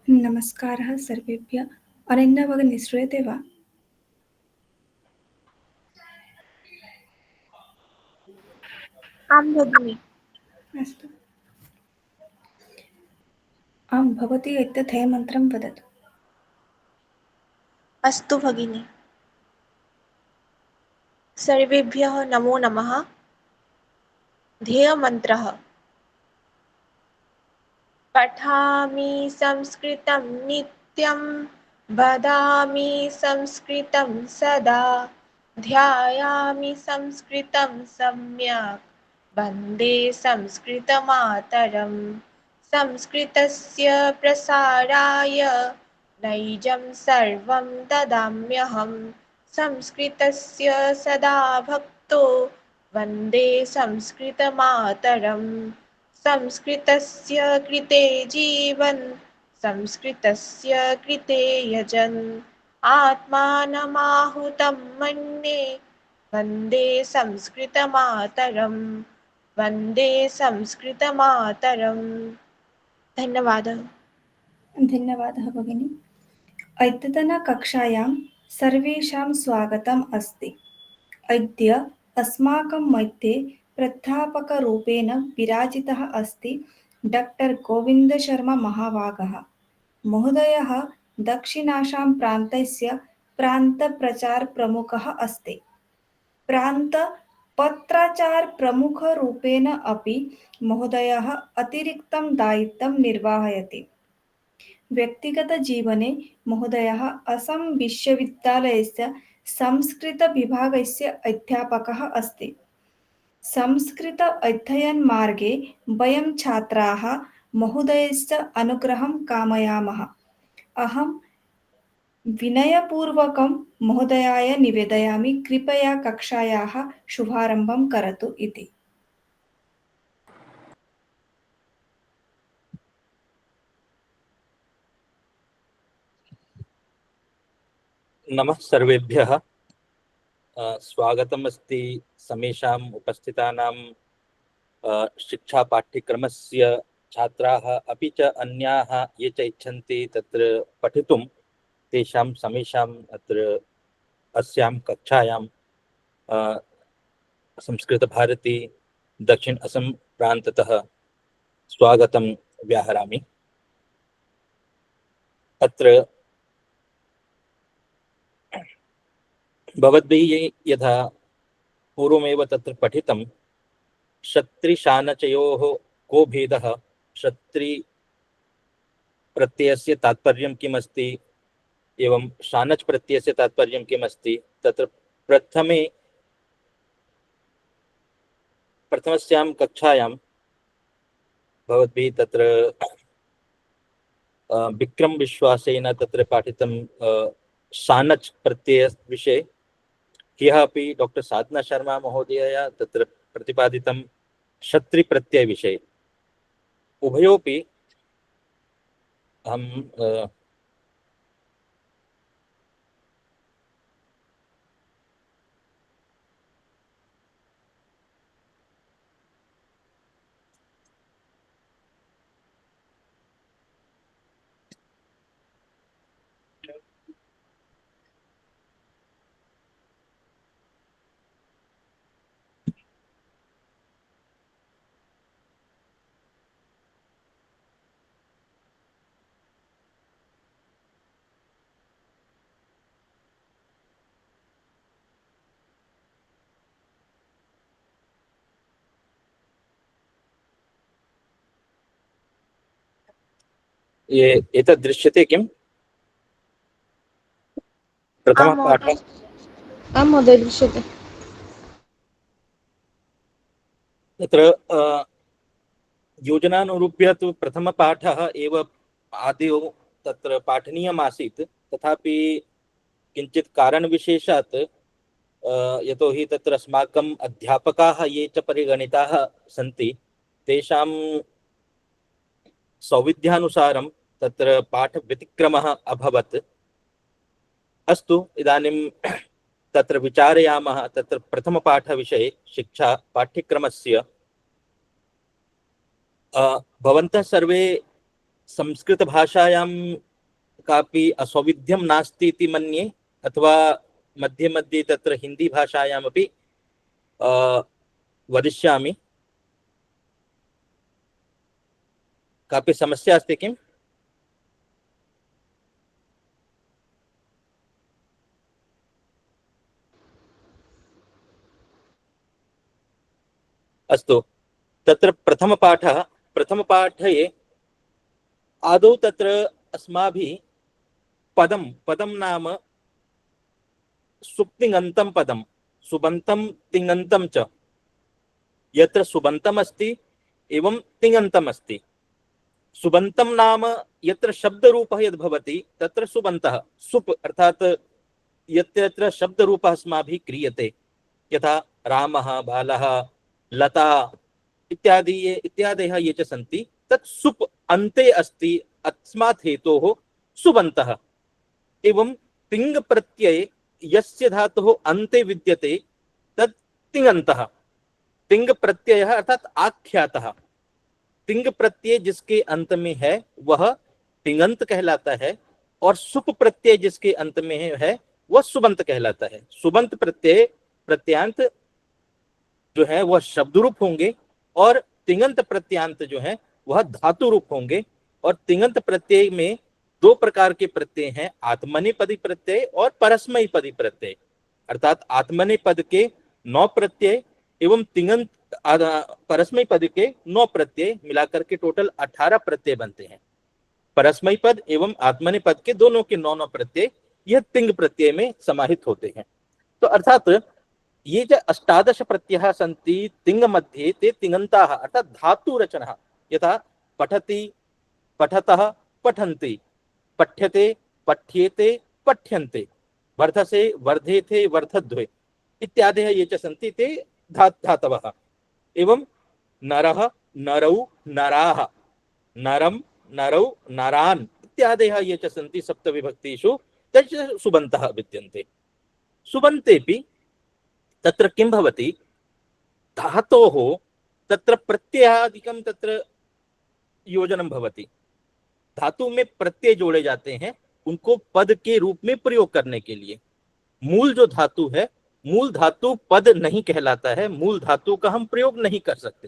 नमस्कारः सर्वेभ्यः। अनन्या भगिनी श्रूयते वा? आं भगिनि। अस्तु। आं भवती एतत् मन्त्रं वदतु। अस्तु भगिनि। सर्वेभ्यः नमो नमः। ध्येयमन्त्रः। पठामि संस्कृतं नित्यं वदामि संस्कृतं सदा ध्यायामि संस्कृतं सम्यक् वन्दे संस्कृतमातरम् संस्कृतस्य प्रसाराय नैजं सर्वं ददाम्यहम् संस्कृतस्य सदा भक्तो वन्दे संस्कृतमातरम् संस्कृतस्य कृते जीवन् संस्कृतस्य कृते यजन् आत्मानमाहुतं मन्ये वन्दे संस्कृतमातरम् वन्दे संस्कृतमातरम्। धन्यवादः। धन्यवादः भगिनी। अद्यतनकक्षायां सर्वेषां स्वागतम् अस्ति। अद्य अस्माकं मध्ये प्राध्यापकरूपेण विराजितः अस्ति डाक्टर् गोविन्दशर्मा महाभागः महोदयः। दक्षिणासां प्रान्तस्य प्रान्तप्रचारप्रमुखः अस्ति। प्रान्तपत्राचारप्रमुखरूपेण अपि महोदयः अतिरिक्तं दायित्वं निर्वहयति। व्यक्तिगतजीवने महोदयः असमविश्वविद्यालयस्य संस्कृतविभागस्य अध्यापकः अस्ति। संस्कृत अध्ययनमार्गे वयं छात्राः महोदयस्य अनुग्रहं कामयामः। अहं विनयपूर्वकं महोदयाय निवेदयामि, कृपया कक्षायाः शुभारम्भं करोतु इति। नमः सर्वेभ्यः। स्वागतम् अस्ति समेषाम् उपस्थितानां शिक्षापाठ्यक्रमस्य छात्राः अपि च अन्याः ये च इच्छन्ति तत्र पठितुं तेषां समेषाम् अत्र अस्यां कक्षायां संस्कृतभारती दक्षिण असम प्रान्ततः स्वागतं व्याहरामि। अत्र भवद्भिः यथा पूर्वमेव तत्र पठितं क्षत्रिशानचयोः को भेदः, क्षत्रि प्रत्ययस्य तात्पर्यं किम् अस्ति, एवं शानच् प्रत्ययस्य तात्पर्यं किम् अस्ति, तत्र प्रथमस्यां कक्षायां भवद्भिः तत्र विक्रम विश्वासेन तत्र पाठितं शानच् प्रत्ययविषये। ह्यः अपि डॉक्टर साधना शर्मा महोदयया तत्र प्रतिपादितं क्षत्रिप्रत्ययविषये। उभयोपि अहं एतद् दृश्यते किम्? प्रथमः पाठः। आं महोदय दृश्यते। तत्र योजनानुरूप्य तु प्रथमपाठः एव आदौ तत्र पाठनीयमासीत्, तथापि किञ्चित् कारणविशेषात् यतोहि तत्र अस्माकम् अध्यापकाः ये च परिगणिताः सन्ति तेषां सौविध्यानुसारं तत्र पाठव्यतिक्रमः अभवत्। अस्तु, इदानीं तत्र विचारयामः तत्र प्रथमपाठविषये शिक्षा पाठ्यक्रमस्य। भवन्तः सर्वे संस्कृतभाषायां कापि असौविध्यं नास्ति इति मन्ये, अथवा मध्ये मध्ये तत्र हिन्दीभाषायामपि वदिष्यामि। कापि समस्या अस्ति किम्? अस्तु, तत्र प्रथमपाठे आदौ तत्र अस्माभिः पदं नाम सुप्तिङन्तं पदं, सुबन्तं तिङन्तं च, यत्र सुबन्तम् अस्ति एवं तिङन्तम् अस्ति। सुबन्तं नाम यत्र शब्दरूपः यद् भवति तत्र सुबन्तः, सुप् अर्थात् यत्र शब्दरूपः अस्माभिः क्रियते, यथा रामः, बालः, लता इत्यादयः ये च सन्ति, तत् सुप् अन्ते अस्ति, अस्मात् हेतोः सुबन्तः। एवं तिङ् प्रत्यये यस्य धातुः अन्ते विद्यते तत् तिङन्तः। तिङ् प्रत्ययः अर्थात आख्यातः। तिङ् प्रत्यय जिसके अंत में है वह तिङन्त कहलाता है, और सुप प्रत्यय जिसके अंत में है वह सुबंत कहलाता है। सुबंत प्रत्यांत जो है वह शब्द रूप होंगे, और तिङन्त प्रत्यांत जो है वह धातु रूप होंगे। और तिङन्त प्रत्यय में दो प्रकार के प्रत्यय हैं, आत्मनेपदी प्रत्यय और परस्मैपदी प्रत्यय। अर्थात आत्मनेपद के 9 प्रत्यय एवं तिङन्त परस्मैपद के 9 प्रत्यय मिलाकर के टोटल 18 प्रत्यय बनते हैं। परस्मैपद एवं आत्मनेपद के दोनों के 9 प्रत्यय यह तिङ् प्रत्यय में समाहित होते हैं। तो अर्थात ये जो 18 प्रत्ययाः सन्ति तिङ् मध्ये ते तिङन्ताः, अर्थात धातु रचना, यथा पठति, पठतः, पठन्ति, पठ्यते, पठ्येते, पठ्यन्ते, वर्धसे, वर्धेते, वर्धध्वे इत्यादयः ये च सन्ति ते धातवः। एवं नरः, नरौ, नराः, नरं, नरौ, नरान् इत्यादयः ये च सन्ति सप्तविभक्तिषु ते च सुबन्तः विद्यन्ते। सुबन्तेऽपि तत्र किं भवति, धातोः तत्र प्रत्ययादिकं तत्र योजनं भवति। धातु में प्रत्यय जोड़े जाते हैं उनको पद के रूप में प्रयोग करने के लिए। मूल जो धातु है, मूल धातु पद नहीं कहलाता है, मूल धातु का हम प्रयोग नहीं कर सकते।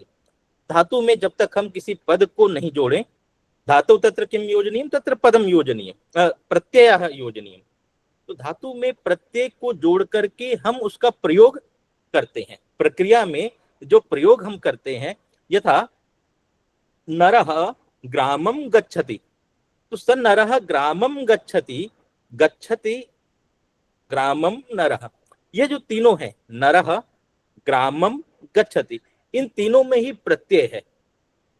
धातु में जब तक हम किसी पद को नहीं जोड़ें, धातु तत्र किम योजनीयम, तत्र पदम योजनीयम, प्रत्ययः योजनीयम। तो धातु में प्रत्यय को जोड़ करके हम उसका प्रयोग करते हैं। प्रक्रिया में जो प्रयोग हम करते हैं, यथा नरः ग्रामं गच्छति, तो स नरः ग्रामं गच्छति, गच्छति ग्रामं नरः, ये जो तीनों हैं, नरः, ग्रामं, गच्छति, इन तीनों में ही प्रत्यय है।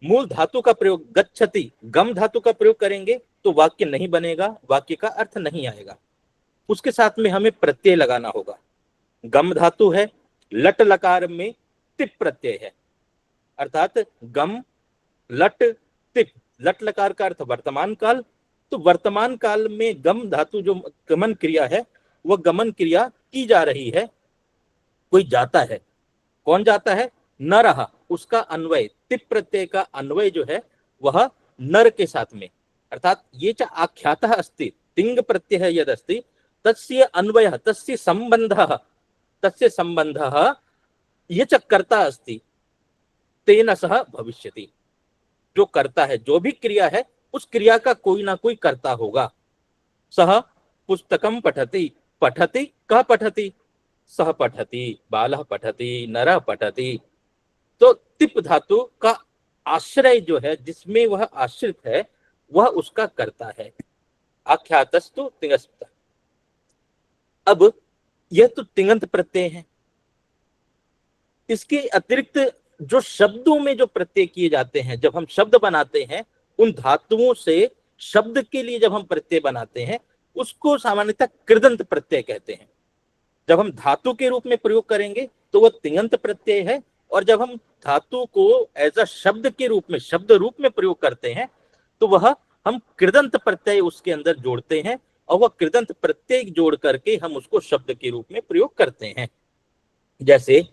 मूल धातु का प्रयोग गच्छति, गम धातु का प्रयोग करेंगे तो वाक्य नहीं बनेगा, वाक्य का अर्थ नहीं आएगा। उसके साथ में हमें प्रत्यय लगाना होगा। गम धातु है, लट लकार में तिप प्रत्यय है, अर्थात गम, लट, तिप। लट लकार का अर्थ वर्तमान काल, तो वर्तमान काल में गम धातु जो गमन क्रिया है, वह गमन क्रिया की जा रही है, कोई जाता है। कौन जाता है? नरः, उसका अन्वय, तिप प्रत्यय का अन्वय जो है वह नर के साथ में, अर्थात ये च आख्यातः अस्ति, तिङ् प्रत्ययः यद् अस्ति तस्य अन्वयः, तस्य सम्बन्धः ये च कर्ता अस्ति तेन सह भविष्यति। जो कर्ता है, जो भी क्रिया है, उस क्रिया का कोई ना कोई कर्ता होगा। सह पुस्तकं पठति, पठति, कः पठति? सह पठति, बालः पठति, नरः पठति। तो तिप धातु का आश्रय जो है, जिसमें वह आश्रित है, वह उसका कर्ता है। आख्यातस्तु तिङस्त। अब यह तो तिङन्त प्रत्यय है। इसके अतिरिक्त जो शब्दों में जो प्रत्यय किए जाते हैं, जब हम शब्द बनाते हैं, उन धातुओं से शब्द के लिए जब हम प्रत्यय बनाते हैं, उसको सामान्यतः कृदंत प्रत्यय कहते हैं। जब हम धातु के रूप में प्रयोग करेंगे तो वह तिङन्त प्रत्यय है, और जब हम धातु को एज अ शब्द के रूप में, शब्द रूप में प्रयोग करते हैं, तो वह हम कृदंत प्रत्यय उसके अंदर जोड़ते हैं, और वह कृदंत प्रत्यय जोड़ करके हम उसको शब्द के रूप में प्रयोग करते हैं। जैसे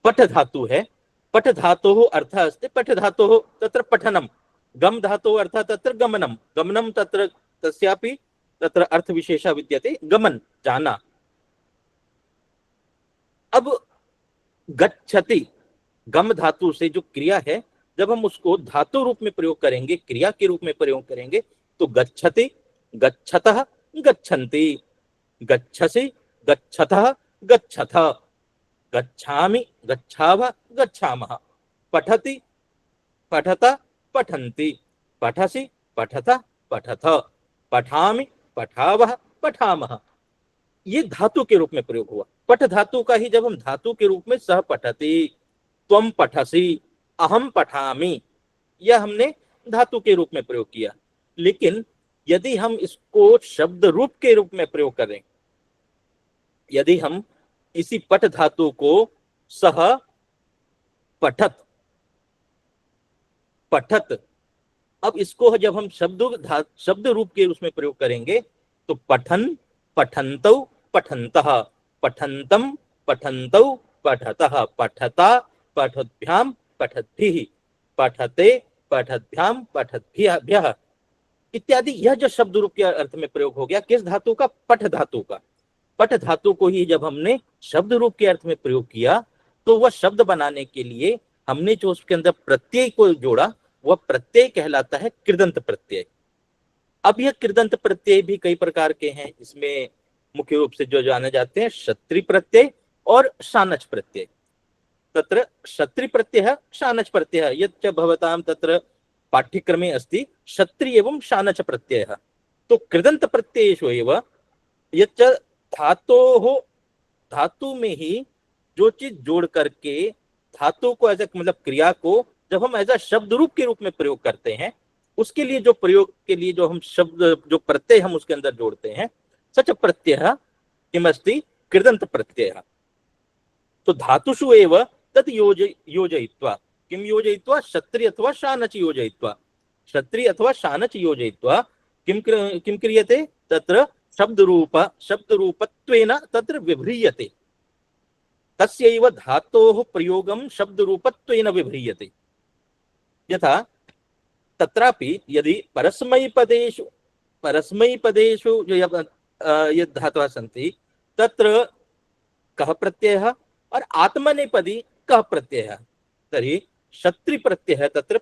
पठ धातु है, पठ धातोः अर्थः अस्ति, पठ धातोः तत्र पठनम, गम धातु अर्थात तत्र गमनम, गमनम तत्र तस्यापि तत्र अर्थ विशेषः विद्यते, गमन जाना। अब गच्छति गम धातु से जो क्रिया है, जब हम उसको धातु रूप में प्रयोग करेंगे, क्रिया के रूप में प्रयोग करेंगे, तो गच्छति, गच्छतः, गच्छन्ति, गच्छसि, गच्छतः, गच्छथ, गच्छामि, गच्छावः, गच्छामः, पठति, पठत, पठन्ति, पठसि, पठत, पठथ, पठामि, पठावः, पठामः। ये धातु के रूप में प्रयोग हुआ। पठ धातु का ही जब हम धातु के रूप में सह पठति, त्वम पठसि, अहम पठामि, यह हमने धातु के रूप में प्रयोग किया। लेकिन यदि हम इसको शब्द रूप के रूप में प्रयोग करें, यदि हम इसी पठ धातु को सह पठत, पठत, अब इसको जब हम शब्द रूप के उसमें प्रयोग करेंगे, तो पठन, पठन्तौ, पठन्तः, पठन्तम, पठन्तौ, पठतः, पठता, पठद्भ्याम, पठद्भिः, पठते, पठद्भ्याम, पठद्भ्यः इत्यादि। यह जो शब्द रूप के अर्थ में प्रयोग हो गया, किस धातु का? पठ धातु का। पठ धातु को ही जब हमने शब्द रूप के अर्थ में प्रयोग किया, तो वह शब्द बनाने के लिए हमने जो उसके अंदर प्रत्यय को जोड़ा, वह प्रत्यय कहलाता है कृदंत प्रत्यय। अब यह कृदंत प्रत्यय भी कई प्रकार के हैं। इसमें मुख्य रूप से जो जाने जाते हैं क्षत्रि प्रत्यय और शानच प्रत्यय। तत्र क्षत्रि प्रत्ययः, शानच प्रत्ययः, यच्च भवतां तत्र पाठ्यक्रमे अस्ति क्षत्रि एवं शानच प्रत्ययः। तो कृदंत प्रत्ययेषु एव यच्च धातोः, धातु में ही जो चीज जोड़ करके धातु को एज मतलब क्रिया को जब हम एज शब्द रूप के रूप में प्रयोग करते हैं, उसके लिए जो प्रयोग के लिए जो हम शब्द, जो प्रत्यय हम उसके अंदर जोड़ते हैं, सच प्रत्ययः किमस्ति? कृदंत प्रत्ययः। तो धातुषु एव तत् योजयित्वा, किम योजयित्वा? क्षत्रि अथवा शानच योजयित्वा, क्षत्रि अथवा शानच योजयित्वा किम क्रियते? तत्र शब्दरूपत्वेन तत्र विभ्रियते, तस्यैव धातोः प्रयोगं शब्दरूपत्वेन विभ्रियते। यथा तत्रापि यदि परस्मैपदेषु जो यद् धातवः सन्ति, तत्र कः प्रत्ययः और आत्मनेपदी कः प्रत्ययः, तर्हि क्षत्रि प्रत्ययः तत्र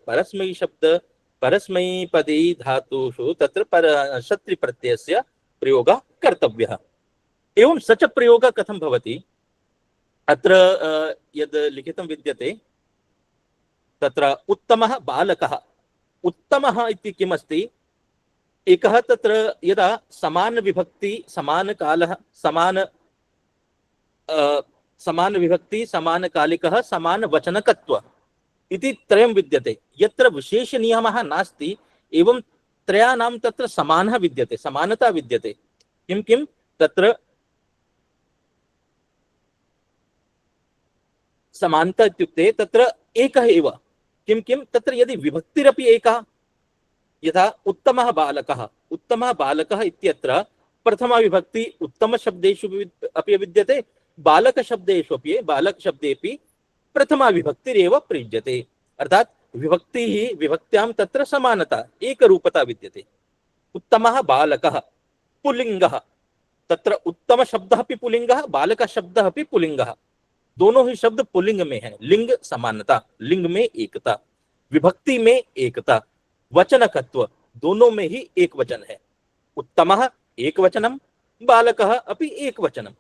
परस्मैपदी धातुषु तत्र क्षत्रि प्रत्ययस्य प्रयोगः कर्तव्यः। एवं सच प्रयोगः कथं भवति? अत्र यद् लिखितं विद्यते, तत्र उत्तमः बालकः। उत्तमः इति किमस्ति? एकः तत्र यदा समान विभक्ति, समान कालः, समान विभक्ति, समान कालिकः, समान वचनकत्व इति त्रयं विद्यते। यत्र विशेष नियमः नास्ति, एवं त्रयाणां तत्र समानः विद्यते, समानता विद्यते। किं किं? तत्र समानता इत्युक्ते तत्र एकः एव। किं किं? तत्र यदि विभक्तिरपि एकः, यथा उत्तमः बालकः, उत्तमः बालकः इत्यत्र प्रथमा विभक्ति उत्तम शब्देषु अपि विद्यते, बालक शब्देपि प्रथमा विभक्तिरेव प्रयुज्यते। अर्थात विभक्त्यां तत्र समानता, एकरूपता विद्यते। उत्तमः बालकः पुल्लिंगः, तत्र उत्तम शब्दः अपि पुल्लिंगः, बालक शब्दः अपि पुल्लिंगः, दोनों ही शब्द पुल्लिंग में है। लिंग समानता, लिंग में एकता, विभक्ति में एकता, वचनकत्व, दोनों में ही एक वचन है। उत्तमः एक वचनम, बालकः अपि एक वचनम।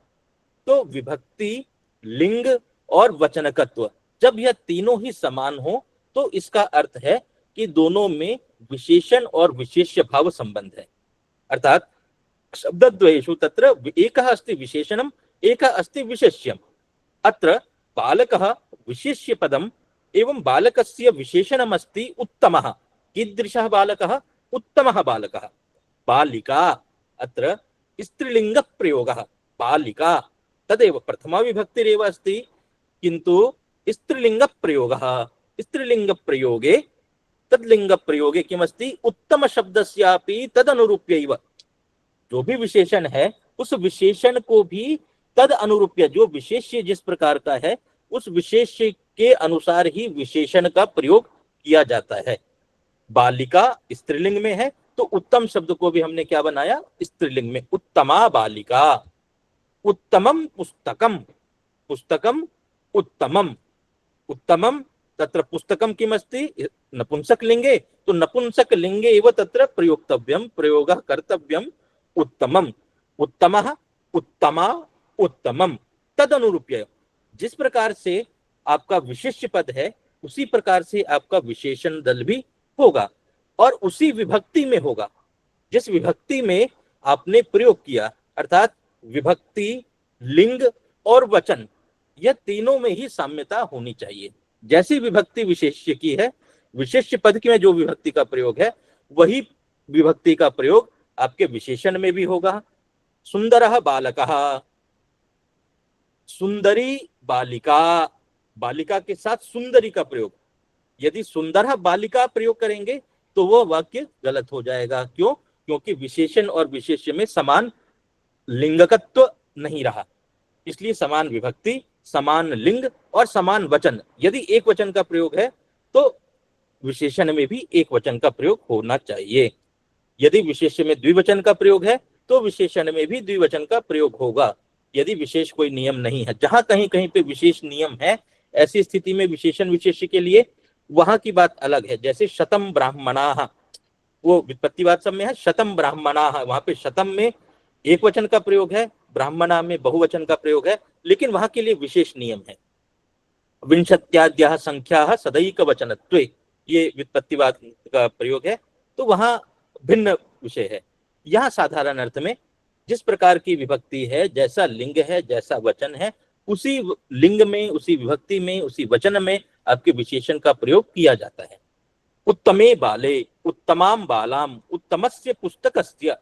तो विभक्ति, लिंग और वचनकत्व जब यह तीनों ही समान हो, तो इसका अर्थ है कि दोनों में विशेषण और विशेष्य भाव संबंध है। अर्थात शब्दद्वयेषु तत्र एकः अस्ति विशेषणम, एकः अस्ति विशेष्यम। अत्र बालकः विशेष्य पदम एवं बालकस्य विशेषणम अस्ति उत्तमः। कीदृशः बालकः? उत्तमः बालकः। बालिका, अत्र स्त्रीलिंग प्रयोगः, बालिका तदेव प्रथमा विभक्तिरेव अस्ति, किन्तु स्त्रीलिंग प्रयोगः। स्त्रीलिंग प्रयोगे, तद्लिंग प्रयोगे किमस्ति? उत्तम शब्दस्यापि तदनुरूप्यैव, जो भी विशेषण है उस विशेषण को भी तद अनुरूप्य, जो विशेष्य जिस प्रकार का है उस विशेष्य के अनुसार ही विशेषण का प्रयोग किया जाता है। बालिका स्त्रीलिंग में है, तो उत्तम शब्द को भी हमने क्या बनाया, स्त्रीलिंग में, उत्तमा बालिका। उत्तमम पुस्तकम, पुस्तकम उत्तमम, उत्तमम तत्र पुस्तकम किमस्ति नपुंसक लिंगे, तो नपुंसक लिंगे एव तत्र प्रयोक्तव्यम, प्रयोगः कर्तव्यम उत्तमम। उत्तमः उत्तमा उत्तमम, तद अनुरूप्य, जिस प्रकार से आपका विशेष्य पद है उसी प्रकार से आपका विशेषण दल भी होगा, और उसी विभक्ति में होगा जिस विभक्ति में आपने प्रयोग किया, अर्थात विभक्ति, लिंग और वचन, यह तीनों में ही साम्यता होनी चाहिए। जैसी विभक्ति विशेष्य की है, विशेष्य पद की में जो विभक्ति का प्रयोग है वही विभक्ति का प्रयोग आपके विशेषण में भी होगा। सुंदरः बालकः, सुंदरी बालिका, बालिका के साथ सुंदरी का प्रयोग, यदि सुंदर बालिका प्रयोग करेंगे तो वो वाक्य गलत हो जाएगा। क्यों? क्योंकि विशेषण और विशेष्य में समान लिंगकत्व नहीं रहा, इसलिए समान विभक्ति, समान लिंग और समान वचन, यदि एक वचन का प्रयोग है तो विशेषण में भी एक वचन का प्रयोग होना चाहिए। यदि विशेष्य में द्विवचन का प्रयोग है तो विशेषण में भी द्विवचन का प्रयोग होगा। यदि विशेष कोई नियम नहीं है, जहां कहीं कहीं पे विशेष नियम है, ऐसी स्थिति में विशेषण विशेष्य के लिए वहां की बात अलग है। जैसे शतम ब्राह्मणाः, वो व्युत्पत्तिवाद सब में है, शतम ब्राह्मणाः, वहां पे शतम में एक वचन का प्रयोग है, ब्राह्मणा में बहुवचन का प्रयोग है, लेकिन वहां के लिए विशेष नियम है। विंशत्याद्याः संख्याः सदैक वचनत्वे, ये व्युत्पत्तिवाद का प्रयोग है, तो वहां भिन्न विषय है। यहाँ साधारण अर्थ में जिस प्रकार की विभक्ति है, जैसा लिंग है, जैसा वचन है, उसी लिंग में, उसी विभक्ति में, उसी वचन में आपके विशेषण का प्रयोग किया जाता है। उत्तमे बाले, उत्तमाम बालाम, उत्तमस्य पुस्तकस्य,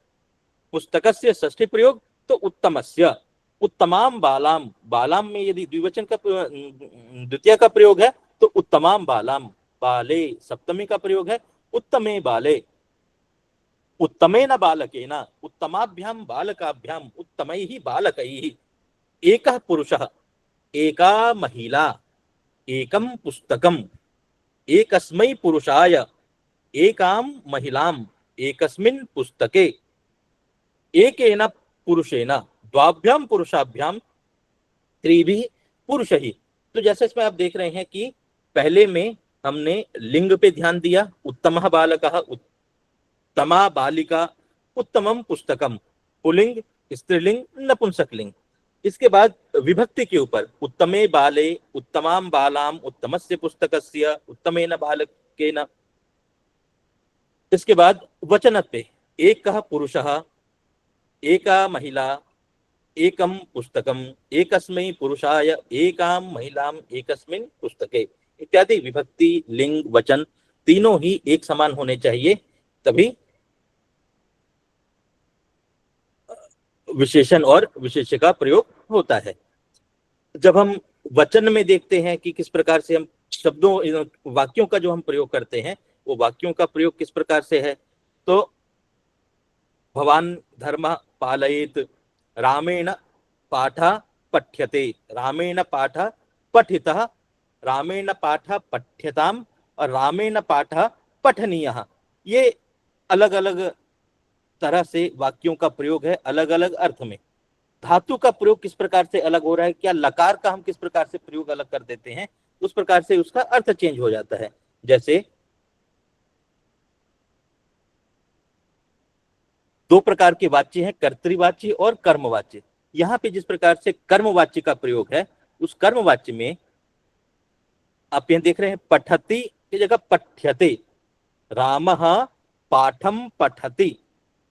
पुस्तकस्य षष्ठी प्रयोग तो उत्तमस्य, उत्तमाम बालाम, बालाम में यदि द्विवचन का द्वितीय का प्रयोग है तो उत्तमाम बालाम, बाले सप्तमी का प्रयोग है, उत्तमे बाले, उत्तमेन बालकेन, उत्तमाभ्याम बालकाभ्याम, उत्तमैः बालकैः, एकः पुरुषः, एका महिला, एकं पुस्तकम, एकस्मै पुरुषाय, एकां महिलां, एकस्मिन् पुस्तके, एकेन पुरुषेण, द्वाभ्याम पुरुषाभ्याम, त्रिभिः पुरुषैः। तो जैसे इसमें आप देख रहे हैं कि पहले में हमने लिंग पे ध्यान दिया, उत्तमः बालकः, उत्तमा बालिका, उत्तमम पुस्तकम, पुल्लिंग, स्त्रीलिंग, नपुंसकलिंग। इसके बाद विभक्ति के ऊपर उत्तमे बाले, उत्तमाम बालाम, उत्तमस्य पुस्तकस्य, उत्तमेन बालकेन। इसके बाद वचन पे एकः पुरुषः, एका महिला, एकम पुस्तकम, एकस्मै पुरुषाय, एकां महिलां, एकस्मिन् पुस्तके, इत्यादि विभक्ति, लिंग, वचन तीनों ही एक समान होने चाहिए, तभी विशेषण और विशेष्य का प्रयोग होता है। जब हम वचन में देखते हैं कि किस प्रकार से हम शब्दों, वाक्यों का जो हम प्रयोग करते हैं, वो वाक्यों का प्रयोग किस प्रकार से है, तो भवान धर्म पालयेत, रामेण पाठ पठ्यते, रामेण पाठ पठितः, रामेण पाठ पठ्यताम और रामेण पाठ पठनीयः। ये अलग अलग तरह से वाक्यों का प्रयोग है, अलग अलग अर्थ में। धातु का प्रयोग किस प्रकार से अलग हो रहा है, क्या लकार का हम किस प्रकार से प्रयोग अलग कर देते हैं, उस प्रकार से उसका अर्थ चेंज हो जाता है। जैसे दो प्रकार के वाच्य हैं, कर्तृवाच्य और कर्मवाच्य। यहाँ पे जिस प्रकार से कर्मवाच्य का प्रयोग है, उस कर्मवाच्य में आप यहाँ देख रहे हैं पठति की जगह पठ्यते, रामः पाठम पठति,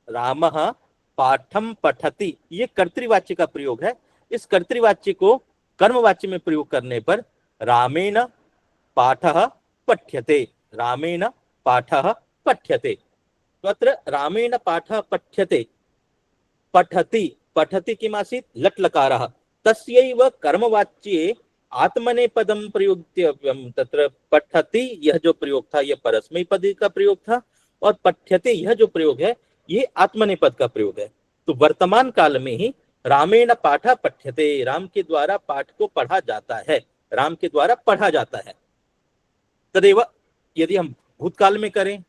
रामः पाठम पठति, ये कर्तृवाच्य का प्रयोग है। इस कर्तृवाच्य को कर्मवाच्य में प्रयोग करने पर रामेण पाठः पठ्यते, रामेण पाठः पठ्यते। तो अत्र रामेण पाठः पठ्यते, पठति, पठति किमासीत् लट् लकारः, तस्यैव कर्मवाच्ये आत्मनेपदं प्रयुक्तव्यं। तत्र पठति यह जो प्रयोग था यह परस्मैपदी का प्रयोग था, और पठ्यते यह जो प्रयोग है ये आत्मनेपद का प्रयोग है। तो वर्तमान काल में ही रामेण पाठ पठ्यते, राम के द्वारा पाठ को पढ़ा जाता है, राम के द्वारा पढ़ा जाता है। तदेव यदि हम भूतकाल में करें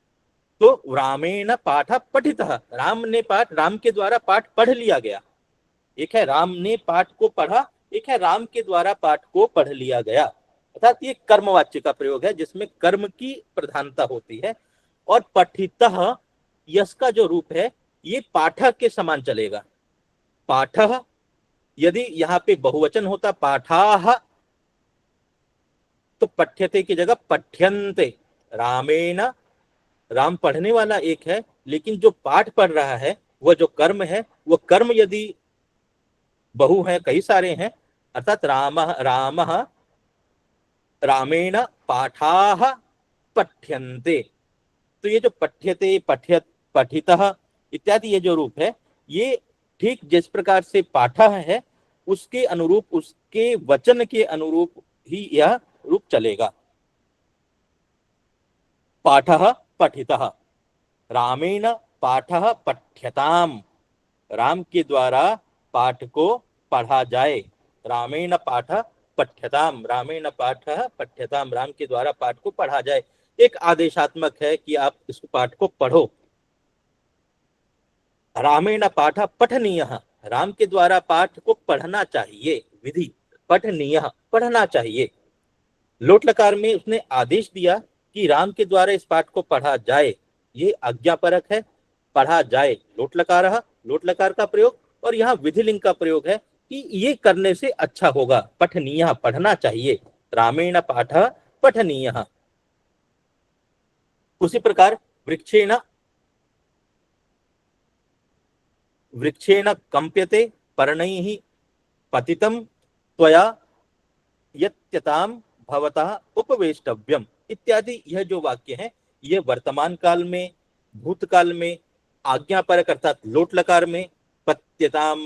तो रामेण पाठ पठितः, राम के द्वारा पाठ पढ़ लिया गया। एक है राम ने पाठ को पढ़ा, एक है राम के द्वारा पाठ को पढ़ लिया गया। अर्थात ये कर्मवाच्य का प्रयोग है जिसमें कर्म की प्रधानता होती है। और पठितः यश का जो रूप है ये पाठक के समान चलेगा। पाठः, यदि यहाँ पे बहुवचन होता पाठाः तो पठ्यते की जगह पठ्यन्ते। रामेण, राम पढ़ने वाला एक है, लेकिन जो पाठ पढ़ रहा है वह जो कर्म है, वह कर्म यदि बहु है, कई सारे हैं, अर्थात रामः रामेण पाठाः पठ्यन्ते। तो ये जो पठ्यते, पठितः इत्यादि ये जो रूप है, ये ठीक जिस प्रकार से पाठः है उसके अनुरूप, उसके वचन के अनुरूप ही यह रूप चलेगा। पाठः पठितः, रामेण पाठः पठ्यताम, राम के द्वारा पाठ को पढ़ा जाए। रामेण पाठः पठ्यताम, रामेण पाठः पठ्यताम, राम के द्वारा पाठ को पढ़ा जाए। एक आदेशात्मक है कि आप इस पाठ को पढ़ो। रामेण पाठ पठनीयः, राम के द्वारा पाठ को पढ़ना चाहिए। विधि पठनीयः, पढ़ना चाहिए। लोट लकार में उसने आदेश दिया कि राम के द्वारा इस पाठ को पढ़ा जाए, ये आज्ञापरक है। पढ़ा जाए लोट लकार का प्रयोग, और यहाँ विधिलिंग का प्रयोग है कि ये करने से अच्छा होगा। पठनीयः, पढ़ना चाहिए। रामेण पाठ पठनीयः। उसी प्रकार वृक्षेण कंप्यते पर्णैः पतितं त्वया यत्यताम भवतः उपवेष्टव्यम इत्यादि यह जो वाक्य है ये वर्तमान काल में, भूतकाल में, आज्ञापरक अर्थात लोट लकार में पत्यताम,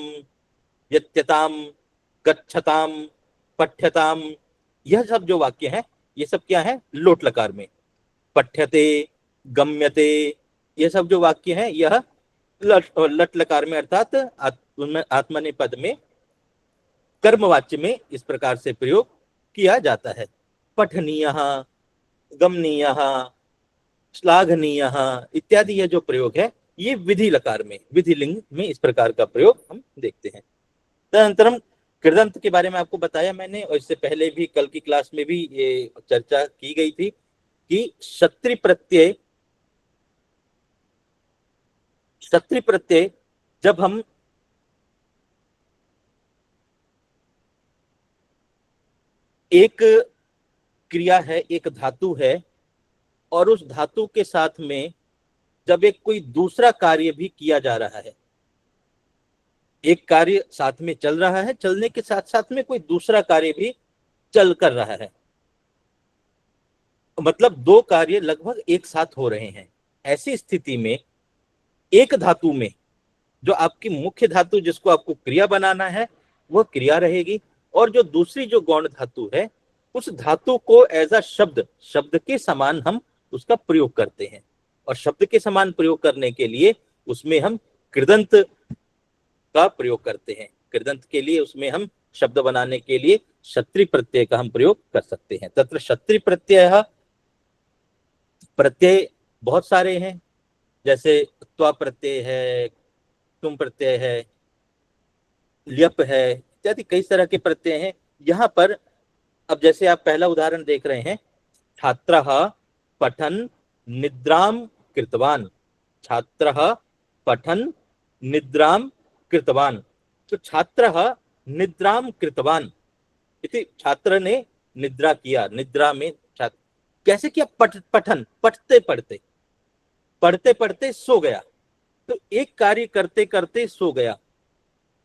यत्यताम, गच्छताम, पठ्यताम, यह सब जो वाक्य हैं ये सब क्या है? लोट लकार में। पठ्यते, गम्यते, यह सब जो वाक्य हैं यह लट लकार में अर्थात आत्मनेपद में कर्मवाच्य में इस प्रकार से प्रयोग किया जाता है। पठनीयः, गमनीयः, श्लाघनीयः इत्यादि यह जो प्रयोग है ये विधि लकार में, विधिलिंग में इस प्रकार का प्रयोग हम देखते हैं। तदनंतरम कृदंत के बारे में आपको बताया मैंने, और इससे पहले भी कल की क्लास में भी ये चर्चा की गई थी कि क्षत्रि प्रत्यय जब हम एक क्रिया है, एक धातु है, और उस धातु के साथ में जब एक कोई दूसरा कार्य भी किया जा रहा है, एक कार्य साथ में चल रहा है, चलने के साथ साथ में कोई दूसरा कार्य भी चल कर रहा है, मतलब दो कार्य लगभग एक साथ हो रहे हैं। ऐसी स्थिति में एक धातु में जो आपकी मुख्य धातु जिसको आपको क्रिया बनाना है वह क्रिया रहेगी, और जो दूसरी जो गौण धातु है उस धातु को एज अ शब्द के समान हम उसका प्रयोग करते हैं। और शब्द के समान प्रयोग करने के लिए उसमें हम कृदंत का प्रयोग करते हैं। कृदंत के लिए उसमें हम शब्द बनाने के लिए क्षत्रि प्रत्यय का हम प्रयोग कर सकते हैं। तत्र क्षत्रि प्रत्यय बहुत सारे हैं, जैसे त्वा प्रत्यय है, तुम प्रत्यय है, ल्यप है, इत्यादि कई तरह के प्रत्यय हैं। यहाँ पर अब जैसे आप पहला उदाहरण देख रहे हैं, छात्रः पठन निद्राम कृतवान, छात्रः पठन निद्राम कृतवान। तो छात्रः निद्राम कृतवान, इति छात्र ने निद्रा किया, निद्रा में छात्र कैसे किया? पठन, पढ़ते पढ़ते सो गया। तो एक कार्य करते करते सो गया,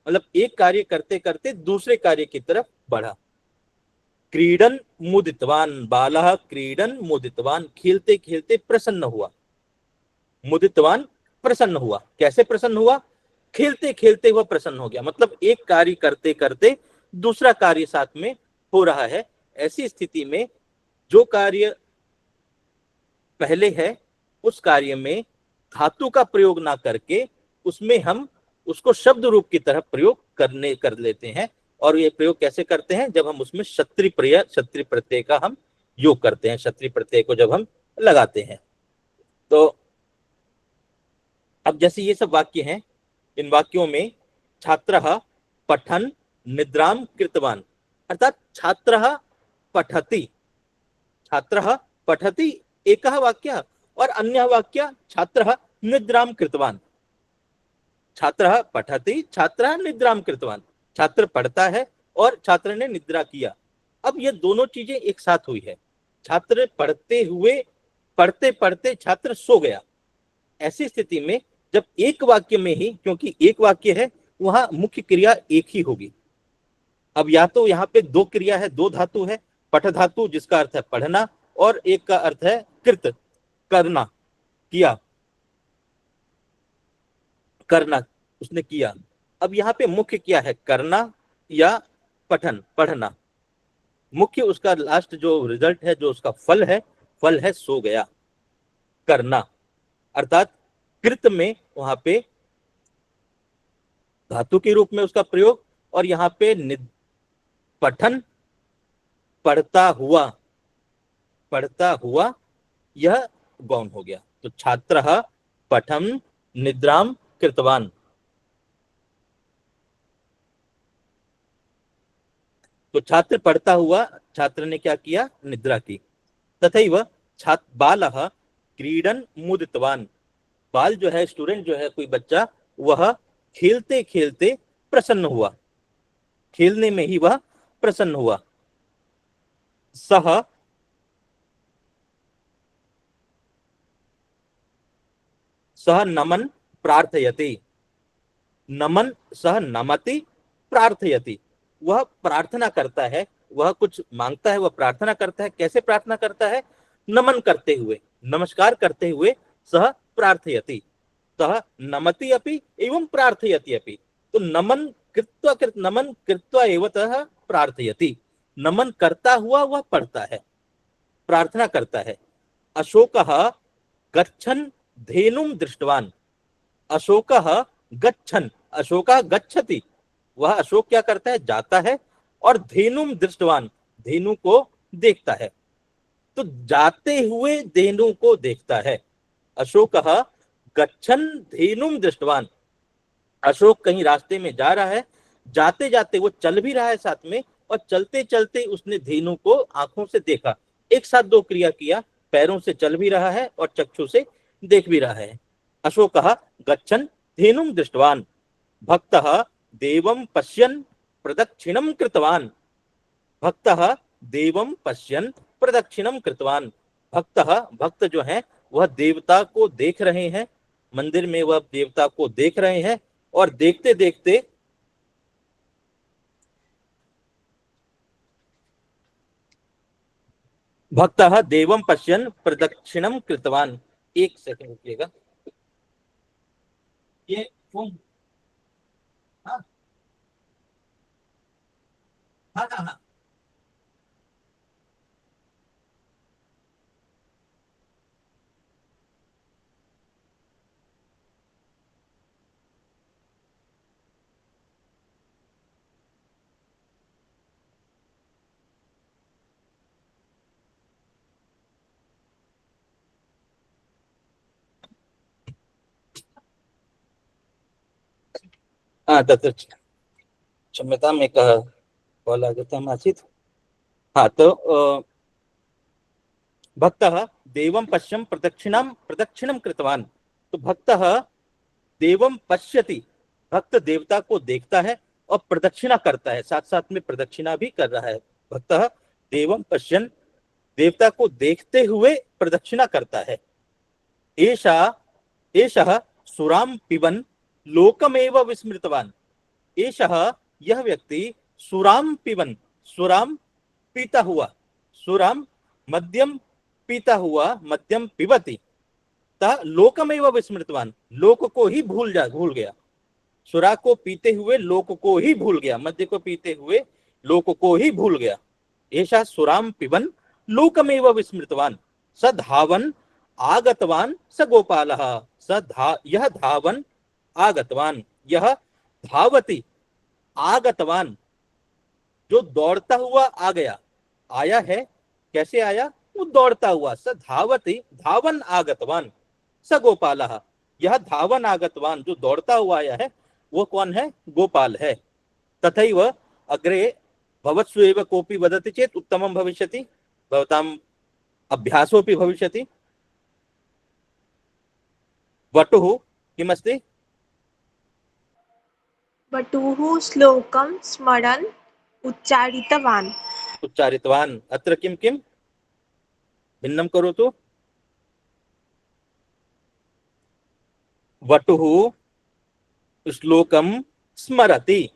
मतलब एक कार्य करते करते दूसरे कार्य की तरफ बढ़ा। क्रीडन मुदितवान, बालः क्रीडन मुदितवान, खेलते खेलते प्रसन्न हुआ। मुदितवान प्रसन्न हुआ, कैसे प्रसन्न हुआ? खेलते खेलते हुआ प्रसन्न हो गया, मतलब एक कार्य करते करते दूसरा कार्य साथ में हो रहा है। ऐसी स्थिति में जो कार्य पहले है उस कार्य में धातु का प्रयोग ना करके उसमें हम उसको शब्द रूप की तरह प्रयोग कर लेते हैं। और ये प्रयोग कैसे करते हैं? जब हम उसमें क्षत्रि प्रत्यय का हम योग करते हैं, क्षत्रि प्रत्यय को जब हम लगाते हैं। तो अब जैसे ये सब वाक्य हैं, इन वाक्यों में छात्रः पठन निद्राम कृतवान, अर्थात छात्रः पठति, छात्रः पठति एकः वाक्यः और अन्यः वाक्यः छात्रः निद्राम कृतवान। छात्रः पठति, छात्रः निद्राम कृतवान, छात्र पढ़ता है और छात्र ने निद्रा किया। अब ये दोनों चीजें एक साथ हुई है। छात्र पढ़ते हुए पढ़ते पढ़ते छात्र सो गया। ऐसी स्थिति में जब एक वाक्य में ही, क्योंकि एक वाक्य है, वहां मुख्य क्रिया एक ही होगी। अब या तो यहाँ पे दो क्रिया है, दो धातु है, पठ धातु जिसका अर्थ है पढ़ना और एक का अर्थ है कृत, करना, किया, करना, उसने किया। अब यहाँ पे मुख्य क्या है, करना या पठन, पढ़ना। मुख्य उसका लास्ट जो रिजल्ट है, जो उसका फल है सो गया, करना। अर्थात कृत में वहां पे धातु के रूप में उसका प्रयोग और यहाँ पे पठन, पढ़ता हुआ, यह गौण हो गया। तो छात्रः पठन निद्राम कृतवान। तो छात्र पढ़ता हुआ, छात्र ने क्या किया, निद्रा की। तथैव बालः क्रीडन मुदितवान, बाल जो है, स्टूडेंट जो है, कोई बच्चा, वह खेलते खेलते प्रसन्न हुआ, खेलने में ही वह प्रसन्न हुआ। सह नमन प्रार्थयति, नमन सह नमति प्रार्थयति, वह प्रार्थना करता है, वह कुछ मांगता है, वह प्रार्थना करता है। कैसे प्रार्थना करता है, नमन करते हुए, नमस्कार करते हुए, सह प्रार्थयति, सह नमति अपि एवं प्रार्थयति अपि। तो नमन कृत्वा एवं प्रार्थयति, नमन करता हुआ वह पढ़ता है, प्रार्थना करता है। अशोकः गच्छन् धेनुं दृष्टवान, अशोकः गच्छन्, अशोकः गच्छति, वह अशोक क्या करता है, जाता है, और धेनुं दृष्टवान, धेनु को देखता है। तो जाते हुए धेनु को देखता है। अशोकः गच्छन् धेनुं दृष्टवान, अशोक कहीं रास्ते में जा रहा है, जाते जाते वो चल भी रहा है साथ में, और चलते चलते उसने धेनु को आंखों से देखा। एक साथ दो क्रिया किया, पैरों से चल भी रहा है और चक्षु से देख भी रहा है। अशोकः गच्छन् धेनुं दृष्टवान, भक्तः देवं पश्यन् प्रदक्षिणं कृतवान, भक्तः देवं पश्यन् प्रदक्षिणं कृतवान, भक्त जो है वह देवता को देख रहे हैं, मंदिर में वह देवता को देख रहे हैं, और देखते देखते भक्तः देवं पश्यन् प्रदक्षिणं कृतवान। एक सेकंड रुकिएगा, ये फोन, हाँ हाँ हाँ, तत्र क्षम्यताम्, एकः कॉल आगतम् आसीत्। हाँ, तो भक्तः देवं पश्यन् प्रदक्षिणं कृतवान। तो भक्तः देवं पश्यति, भक्त देवता को देखता है और प्रदक्षिणा करता है, साथ साथ में प्रदक्षिणा भी कर रहा है। भक्तः देवं पश्यन्, देवता को देखते हुए प्रदक्षिणा करता है। एषः सुराम पिबन लोकमेव विस्मृतवान, एषः यह व्यक्ति सुराम पिबन, सुराम पीता हुआ, सुराम मद्यम पीता हुआ, मद्यम पिबति, लोकमेव विस्मृतवान, लोक को ही भूल गया। सुरा को पीते हुए लोक को ही भूल गया, मद्य को पीते हुए लोक को ही भूल गया। एषः सुराम पिबन लोकमेव विस्मृतवान, स धावन आगतवान स गोपालः, यह धावन आगतवान, यह धावति आगतवान, जो दौड़ता हुआ आ गया, आया है, कैसे आया, वो दौड़ता हुआ। स धावति धावन आगतवान स गोपालः, यह धावन आगतवान, जो दौड़ता हुआ आया है वो कौन है? गोपाल है। तथैव अग्रे भवत्सु एव कोऽपि वदति चेत् उत्तमं भविष्यति, भवताम् अभ्यासोऽपि भविष्यति। वटुः किमस्ति? वटुः श्लोकं स्मरन् उच्चारितवान्। उच्चारितवान्। अत्र किं किं भिन्नं करोतु। वटुः श्लोकं स्मरति,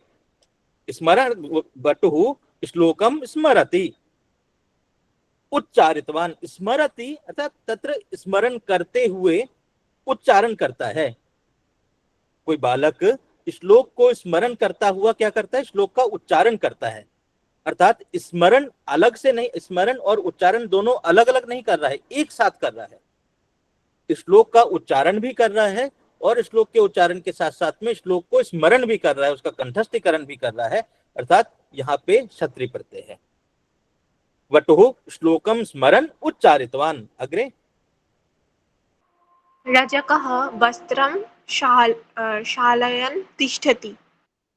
स्मरण, वटुः श्लोकं स्मरति। उच्चारितवान, स्मरति अर्थात तत्र स्मरण करते हुए उच्चारण करता है। कोई बालक श्लोक को स्मरण करता हुआ क्या करता है? श्लोक का उच्चारण करता है। अर्थात स्मरण अलग से नहीं, स्मरण और उच्चारण दोनों अलग अलग नहीं कर रहा है, एक साथ कर रहा है। श्लोक का उच्चारण भी कर रहा है और श्लोक के उच्चारण के साथ साथ में श्लोक को स्मरण भी कर रहा है, उसका कंठस्थीकरण भी कर रहा है। अर्थात यहाँ पे क्षत्रिय प्रत्यय है। वटुः श्लोकं स्मरन् उच्चारितवान्। अग्रे रजकः वस्त्रं क्षालयन् तिष्ठति।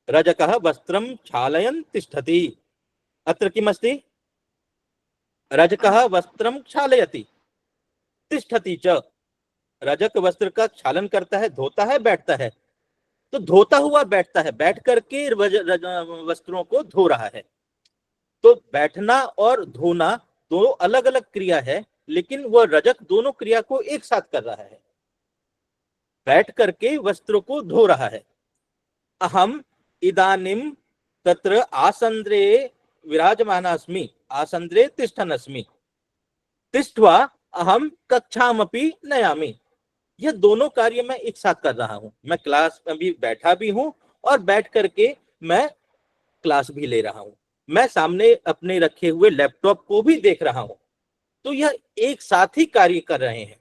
रजकः वस्त्रं क्षालयन् तिष्ठति। अत्र किमस्ति? रजकः वस्त्रं क्षालयति तिष्ठति च। रजक वस्त्र का क्षालन करता है, धोता है, बैठता है। तो धोता हुआ बैठता है, बैठ करके वस्त्रों को धो रहा है। तो बैठना और धोना दो अलग अलग क्रिया है, लेकिन वह रजक दोनों क्रिया को एक साथ कर रहा है, बैठ करके वस्त्रों को धो रहा है। अहम इदानीम तत्र आसंद्रे विराजमानास्मि, आसंद्रे तिष्ठनस्मि, तिष्ठ्वा अहम कक्षामपि नयामि। यह दोनों कार्य मैं एक साथ कर रहा हूं। मैं क्लास में भी बैठा भी हूं और बैठ करके मैं क्लास भी ले रहा हूं। मैं सामने अपने रखे हुए लैपटॉप को भी देख रहा हूं। तो यह एक साथ ही कार्य कर रहे हैं।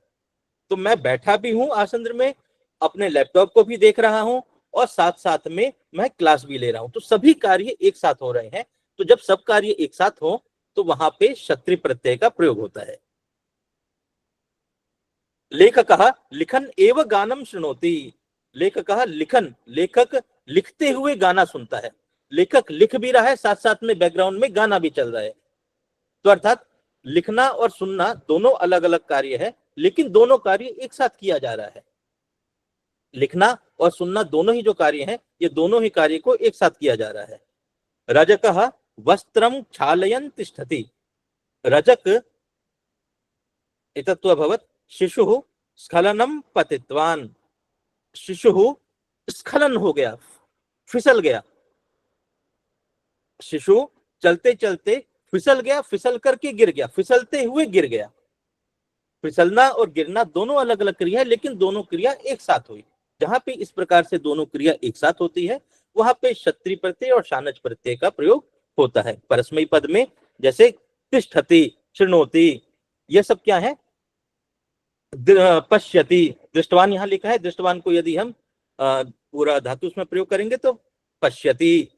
तो मैं बैठा भी हूं आसन में, अपने लैपटॉप को भी देख रहा हूं और साथ साथ में मैं क्लास भी ले रहा हूं। तो सभी कार्य एक साथ हो रहे हैं। तो जब सब कार्य एक साथ हो तो वहां पे क्षत्रिय प्रत्यय का प्रयोग होता है। लेखकः लिखन एव गानम शृणोति। लेखकः लिखन, लेखक लिखते हुए गाना सुनता है। लेखक लिख भी रहा है, साथ साथ में बैकग्राउंड में गाना भी चल रहा है। तो अर्थात लिखना और सुनना दोनों अलग अलग कार्य है, लेकिन दोनों कार्य एक साथ किया जा रहा है। लिखना और सुनना दोनों ही जो कार्य हैं, ये दोनों ही कार्य को एक साथ किया जा रहा है। रजकः वस्त्रं क्षालयन् तिष्ठति। रजक एतत्तु अभवत् शिशुः स्खलनं पतितवान्। शिशुः स्खलन हो गया, फिसल गया। शिशु चलते चलते फिसल गया, फिसल करके गिर गया, फिसलते हुए गिर गया। फिसलना और गिरना दोनों अलग अलग क्रिया है, लेकिन दोनों क्रिया एक साथ हुई। जहां पे इस प्रकार से दोनों क्रिया एक साथ होती है, वहां पे क्षत्रिय प्रत्यय और शानच प्रत्यय का प्रयोग होता है। परस्मैपद पद में जैसे तिष्ठति, शृणोति, ये सब क्या है? पश्यति। दृष्टवान यहाँ लिखा है, दृष्टवान को यदि हम पूरा धातु उसमें प्रयोग करेंगे तो पश्यति,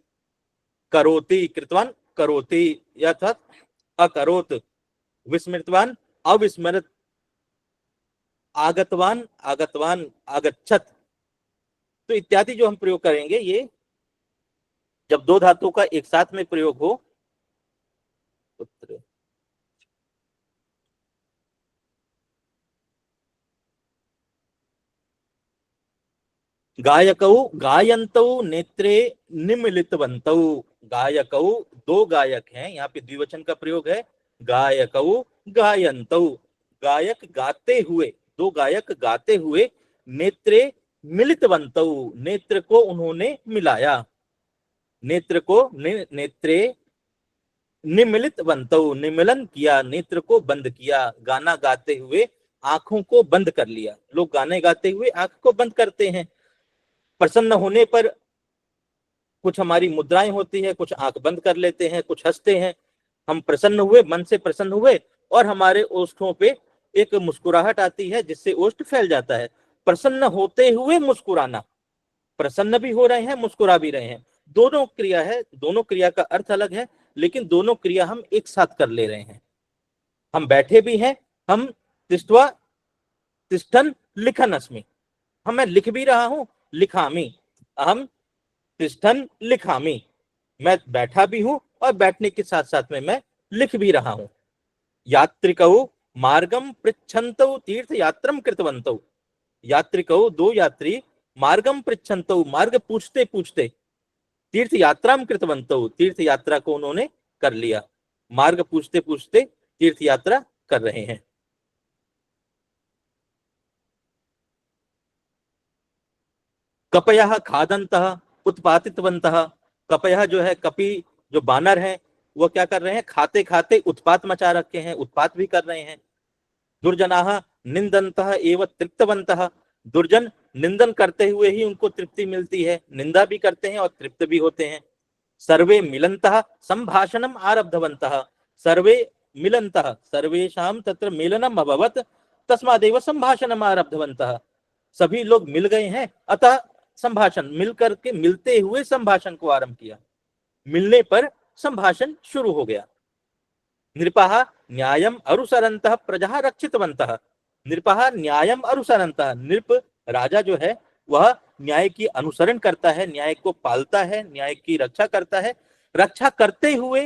करोति, कृतवान करोति, अर्थात अकरोत, विस्मृतवान अविस्मृत, आगतवान आगतवान आगच्छत। तो इत्यादि जो हम प्रयोग करेंगे, ये जब दो धातुओं का एक साथ में प्रयोग हो। गायकौ गायन्तौ नेत्रे निमिलितवन्तौ। गायकौ दो गायक हैं, यहाँ पे द्विवचन का प्रयोग है। गायकौ गायन्तौ, गायक गाते हुए, दो गायक गाते हुए, नेत्रे मिलितवन्तौ, नेत्र को उन्होंने मिलाया। नेत्र को नेत्रे निमिलितवन्तौ, निमिलन किया, नेत्र को बंद किया। गाना गाते हुए आंखों को बंद कर लिया। लोग गाने गाते हुए आंख को बंद करते हैं। प्रसन्न होने पर कुछ हमारी मुद्राएं होती है, कुछ आंख बंद कर लेते हैं, कुछ हंसते हैं। हम प्रसन्न हुए, मन से प्रसन्न हुए और हमारे ओष्ठों पे एक मुस्कुराहट आती है, जिससे ओष्ठ फैल जाता है। प्रसन्न होते हुए मुस्कुराना, प्रसन्न भी हो रहे हैं, मुस्कुरा भी रहे हैं, दोनों क्रिया है। दोनों क्रिया का अर्थ अलग है, लेकिन दोनों क्रिया हम एक साथ कर ले रहे हैं। हम बैठे भी हैं, हम तिष्ठ्वा तिष्ठन् लिखन् अस्मि, हम मैं लिख भी रहा हूं, लिखामी, अहम तिष्ठन लिखामी, मैं बैठा भी हूं और बैठने के साथ साथ में मैं लिख भी रहा हूं। यात्रिकौ मार्गम पृच्छन्तौ तीर्थ यात्रम कृतवन्तौ, यात्रिकौ दो यात्री मार्गम पृच्छन्तौ मार्ग पूछते पूछते तीर्थ यात्राम कृतवन्तौ तीर्थ यात्रा को उन्होंने कर लिया, मार्ग पूछते पूछते तीर्थ यात्रा कर रहे हैं। कपयः खादन्तः उत्पातितवन्तः, कपयः जो है कपि जो बानर है वो क्या कर रहे हैं, खाते खाते उत्पात मचा रखे हैं, उत्पात भी कर रहे हैं। दुर्जनाः निंदन्तः एव तृप्तवन्तः, दुर्जन निंदन करते हुए ही उनको तृप्ति मिलती है, निंदा भी करते हैं और तृप्त भी होते हैं। सर्वे मिलन्तः संभाषणम आरब्धवन्तः, सर्वे मिलन्तः सर्वेषां तत्र मेलनम अभवत् तस्मादेव संभाषणम आरब्धवन्तः, सभी लोग मिल गए हैं अतः संभाषण, मिलकर के मिलते हुए संभाषण को आरंभ किया, मिलने पर संभाषण शुरू हो गया। नृपः न्यायम अनुसरन्तः प्रजा रक्षितवन्तः, नृपः न्यायम अनुसरन्तः, नृप राजा जो है वह न्याय की अनुसरण करता है, न्याय को पालता है, न्याय की रक्षा करता है, रक्षा करते हुए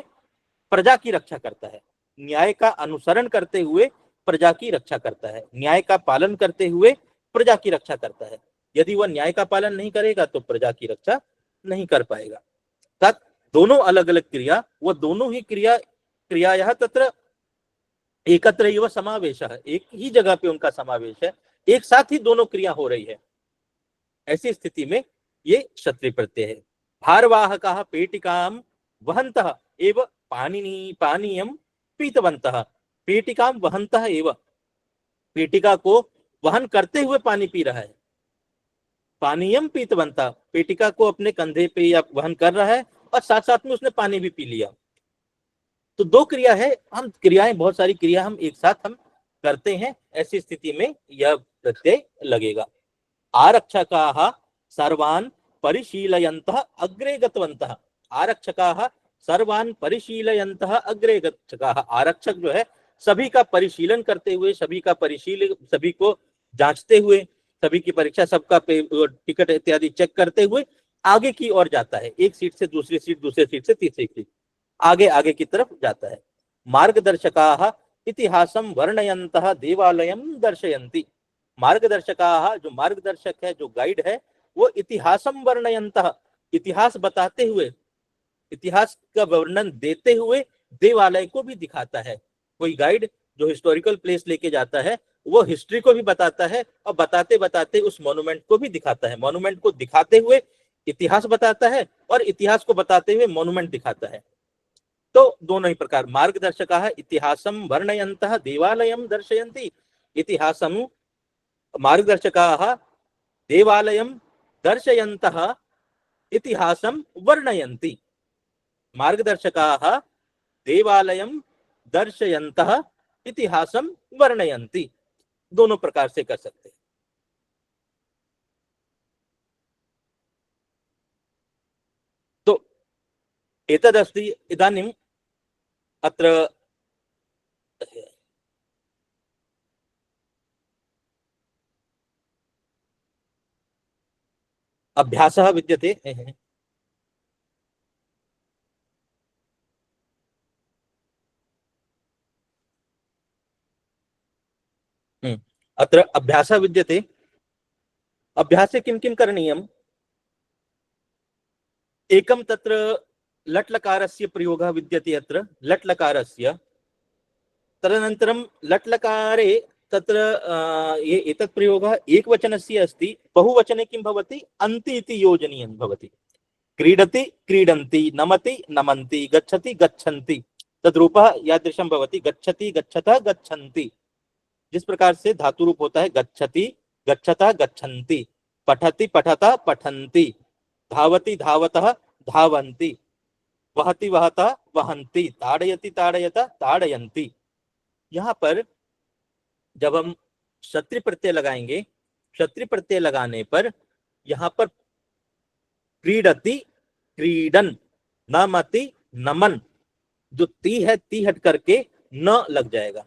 प्रजा की रक्षा करता है, न्याय का अनुसरण करते हुए प्रजा की रक्षा करता है, न्याय का पालन करते हुए प्रजा की रक्षा करता है। यदि वह न्याय का पालन नहीं करेगा तो प्रजा की रक्षा नहीं कर पाएगा। तत् दोनों अलग अलग क्रिया, वह दोनों ही क्रियायाः तत्र एकत्र एव समावेशः, एक ही जगह पे उनका समावेश है, एक साथ ही दोनों क्रिया हो रही है। ऐसी स्थिति में ये क्षत्रिय प्रत्यय है। भारवाहकाः पेटिकां वहन्तः एव पानीयं पीतवन्तः, पेटिकां वहन्तः एव, पेटिका को वहन करते हुए पानी पी रहा है, पानीयम पीतवन्तः, पेटिका को अपने कंधे पे या वहन कर रहा है और साथ साथ में उसने पानी भी पी लिया। तो दो क्रिया है, हम क्रियाएं बहुत सारी क्रिया हम एक साथ हम करते हैं, ऐसी स्थिति में यह प्रत्यय लगेगा। आरक्षकाः सर्वान् परिशीलयन्तः अग्रे गतवन्तः, आरक्षकाः सर्वान् परिशीलयन्तः अग्रे गच्छकाः, आरक्षक जो है सभी का परिशीलन करते हुए, सभी को जांचते हुए, सभी की परीक्षा, सबका टिकट इत्यादि चेक करते हुए आगे की ओर जाता है, एक सीट से दूसरी सीट, दूसरी सीट से तीसरी सीट, आगे आगे की तरफ जाता है। मार्गदर्शकाः इतिहासं वर्णयन्तः देवालयं दर्शयन्ति, मार्गदर्शकाः जो मार्गदर्शक है, जो गाइड है, वो इतिहासं वर्णयन्तः इतिहास बताते हुए, इतिहास का वर्णन देते हुए देवालय को भी दिखाता है। कोई गाइड जो हिस्टोरिकल प्लेस लेके जाता है वो हिस्ट्री को भी बताता है और बताते बताते उस मॉन्यूमेंट को भी दिखाता है, मॉन्यूमेंट को दिखाते हुए इतिहास बताता है और इतिहास को बताते हुए मॉन्यूमेंट दिखाता है। तो दोनों ही प्रकार, मार्गदर्शकाः इतिहासं वर्णयन्तः देवालयं दर्शयन्ति, इतिहासं मार्गदर्शकाः देवालयं दर्शयन्तः इतिहासं वर्णयन्ति, मार्गदर्शकाः देवालयं दर्शयन्तः इतिहासं वर्णयन्ति, दोनों प्रकार से कर सकते हैं। तो एतदस्ति इदानीम् अत्र अभ्यासः विद्यते, अत्र अभ्यासः विद्यते। अभ्यासे किं किं करणीयम्, एकं तत्र लट्लकारस्य प्रयोगः विद्यते, अत्र लट्लकारस्य, तदनन्तरं लट्लकारे तत्र ये एतत् प्रयोगः एकवचनस्य अस्ति, बहुवचने किं भवति, अन्ति इति योजनीयं भवति। क्रीडति क्रीडन्ति, नमति नमन्ति, गच्छति गच्छन्ति, तद्रूपः यादृशं भवति, गच्छति गच्छतः गच्छन्ति, जिस प्रकार से धातु रूप होता है गच्छति गच्छतः गच्छन्ति, पठति पठतः पठन्ति, धावति धावतः धावन्ति, वहति वहतः वहन्ति, ताड़यति ताड़यतः ताड़यन्ति। यहाँ पर जब हम क्षत्रिय प्रत्यय लगाएंगे, क्षत्रिय प्रत्यय लगाने पर यहाँ पर क्रीडति क्रीडन, नमति नमन, जो ती है ती हट करके न लग जाएगा।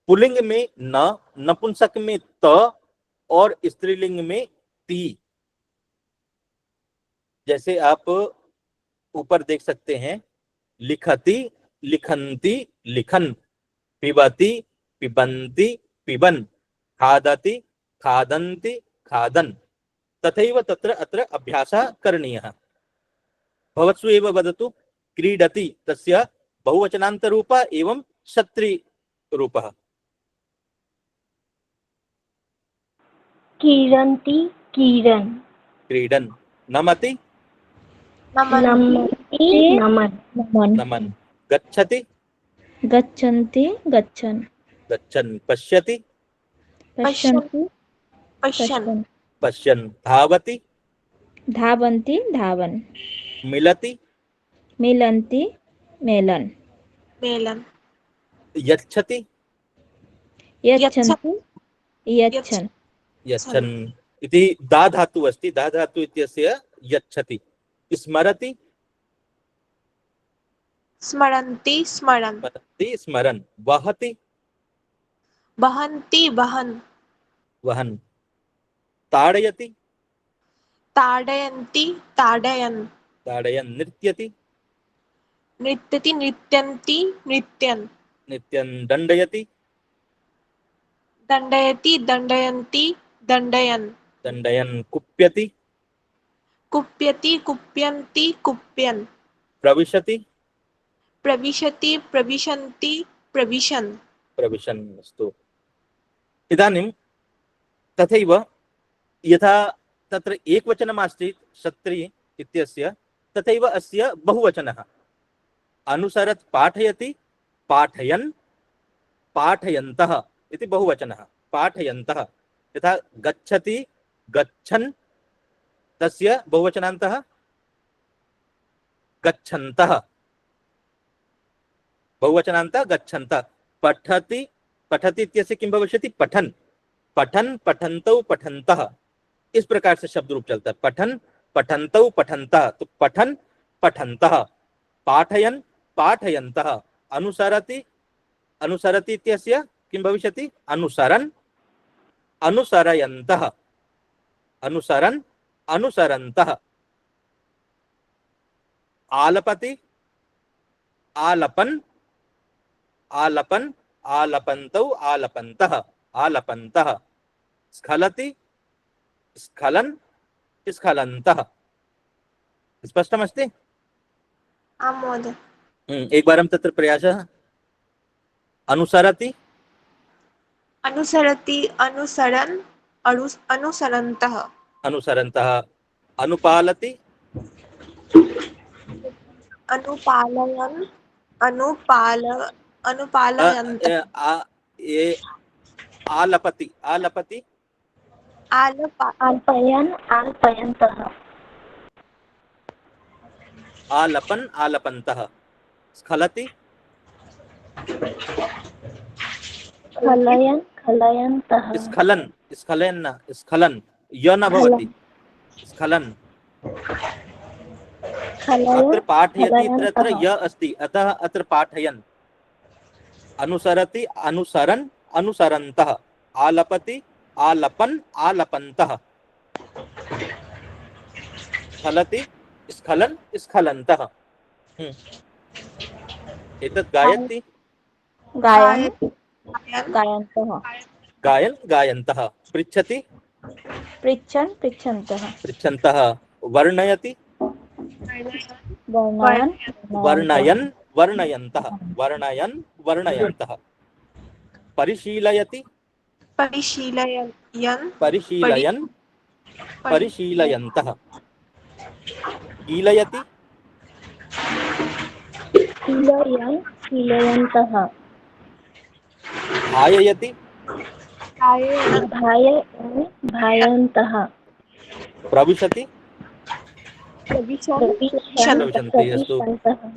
पुल्लिंग में न, नपुंसक में त, और स्त्रीलिंग में ती। जैसे आप ऊपर देख सकते हैं, लिखति, लिखन्ति, लिखन, पिबति, पिबन्ति, पिबन, खादति, खादन्ति, खादन। तथैव तत्र अत्र अभ्यासः करणीयः। भवत्सु एव वदतु, क्रीडति तस्य बहुवचनान्तरूप एवं शत्रिरूपः। क्रीडन्ति क्रीडन् क्रीडन्। नमति नमन नमति नमन् नमन् नमन्। गच्छति गच्छन्ति गच्छन् गच्छन्। पश्यति पश्यन्ति पश्यन् पश्यन् पश्यन्। धावति धावन्ति धावन् मिलति मिलन्ति मेलन् मेलन यच्छति यच्छन्ति यच्छन् यच्छन् इति दा धातु अस्ति। दा धातु इत्यस्य यच्छति। स्मरति स्मरन्ति स्मरन् स्मरति स्मरन्। वहति वहन्ति वहन् वहन्। ताडयति ताडयन्ति ताडयन् ताडयन्। नृत्यति नृत्यति नृत्यन्ति नृत्यन् नित्यं। दण्डयति दण्डयति दण्डयन्ति दण्डयन् दण्डयन्। कुप्यति कुप्यति कुप्यन्ति कुप्यन् प्रविशति प्रविशति प्रविशन्ति प्रविशन् प्रविशन्। अस्तु। इदानीं तथैव यथा तत्र एकवचनमासीत् क्षत्रि इत्यस्य, तथैव अस्य बहुवचनः। अनुसरत् पाठयति पाठयन् पाठयन्तः इति बहुवचनः। पाठयन्तः। यथा गच्छति गच्छन्, तस्य बहुवचनान्तः गच्छन्तः। बहुवचनान्तः गच्छन्तः। पठति पठति इत्यस्य किं भविष्यति? पठन्। पठन् पठन्तौ पठन्तः। इस प्रकार से शब्द रूप चलता है। पठन् पठन्तौ पठन्तः, तो पठन् पठन्तः। पाठयन् पाठयन्तः। अनुसरति अनुसरति इत्यस्य किं भविष्यति? अनुसरन् अनुसरयन्तः। अनुसरन् अनुसरन्तः। आलपति आलपन् आलपन् आलपन्तौ आलपन्तः आलपन्तः। स्खलति स्खलन् स्खलन्तः। स्पष्टमस्ति? आं महोदय। एक बार हम तत्र प्रयासः। अनुसरति अनुसरति अनुसरन् अनुसरन्तः अनुसरन्तः। अनुपालति अनुपालयन् अनुपालयन्तः आलपति आलपति अल्पयन् अल्पयन्तः आलपन् आलपन्तः। स्खलति स्खलयन् स्खलयन्तः स्खलन् स्खलन् स्खलन्। य न भवति। स्खलन्। अत्र पाठयति इत्यत्र य अस्ति, अतः अत्र पाठयन्। अनुसरति अनुसरन् अनुसरन्तः। आलपति आलपन् आलपन्तः। स्खलति स्खलन् स्खलन्तः। एतत् गायन्ति गायन् गायन् गायन्तः गायन् गायन्तः। पृच्छति पृच्छन् पृच्छन्तः पृच्छन्तः। वर्णयति वर्णयन् वर्णयन् वर्णयन्तः वर्णयन् वर्णयन्तः। परिशीलयति परिशीलयन् परिशीलयन् परिशीलयन्तः। कीलयति कीलयन् कीलयन्तः भाययति भाययन् भायन्तः प्रविशति प्रविशन् प्रविशन्ति। अस्तु।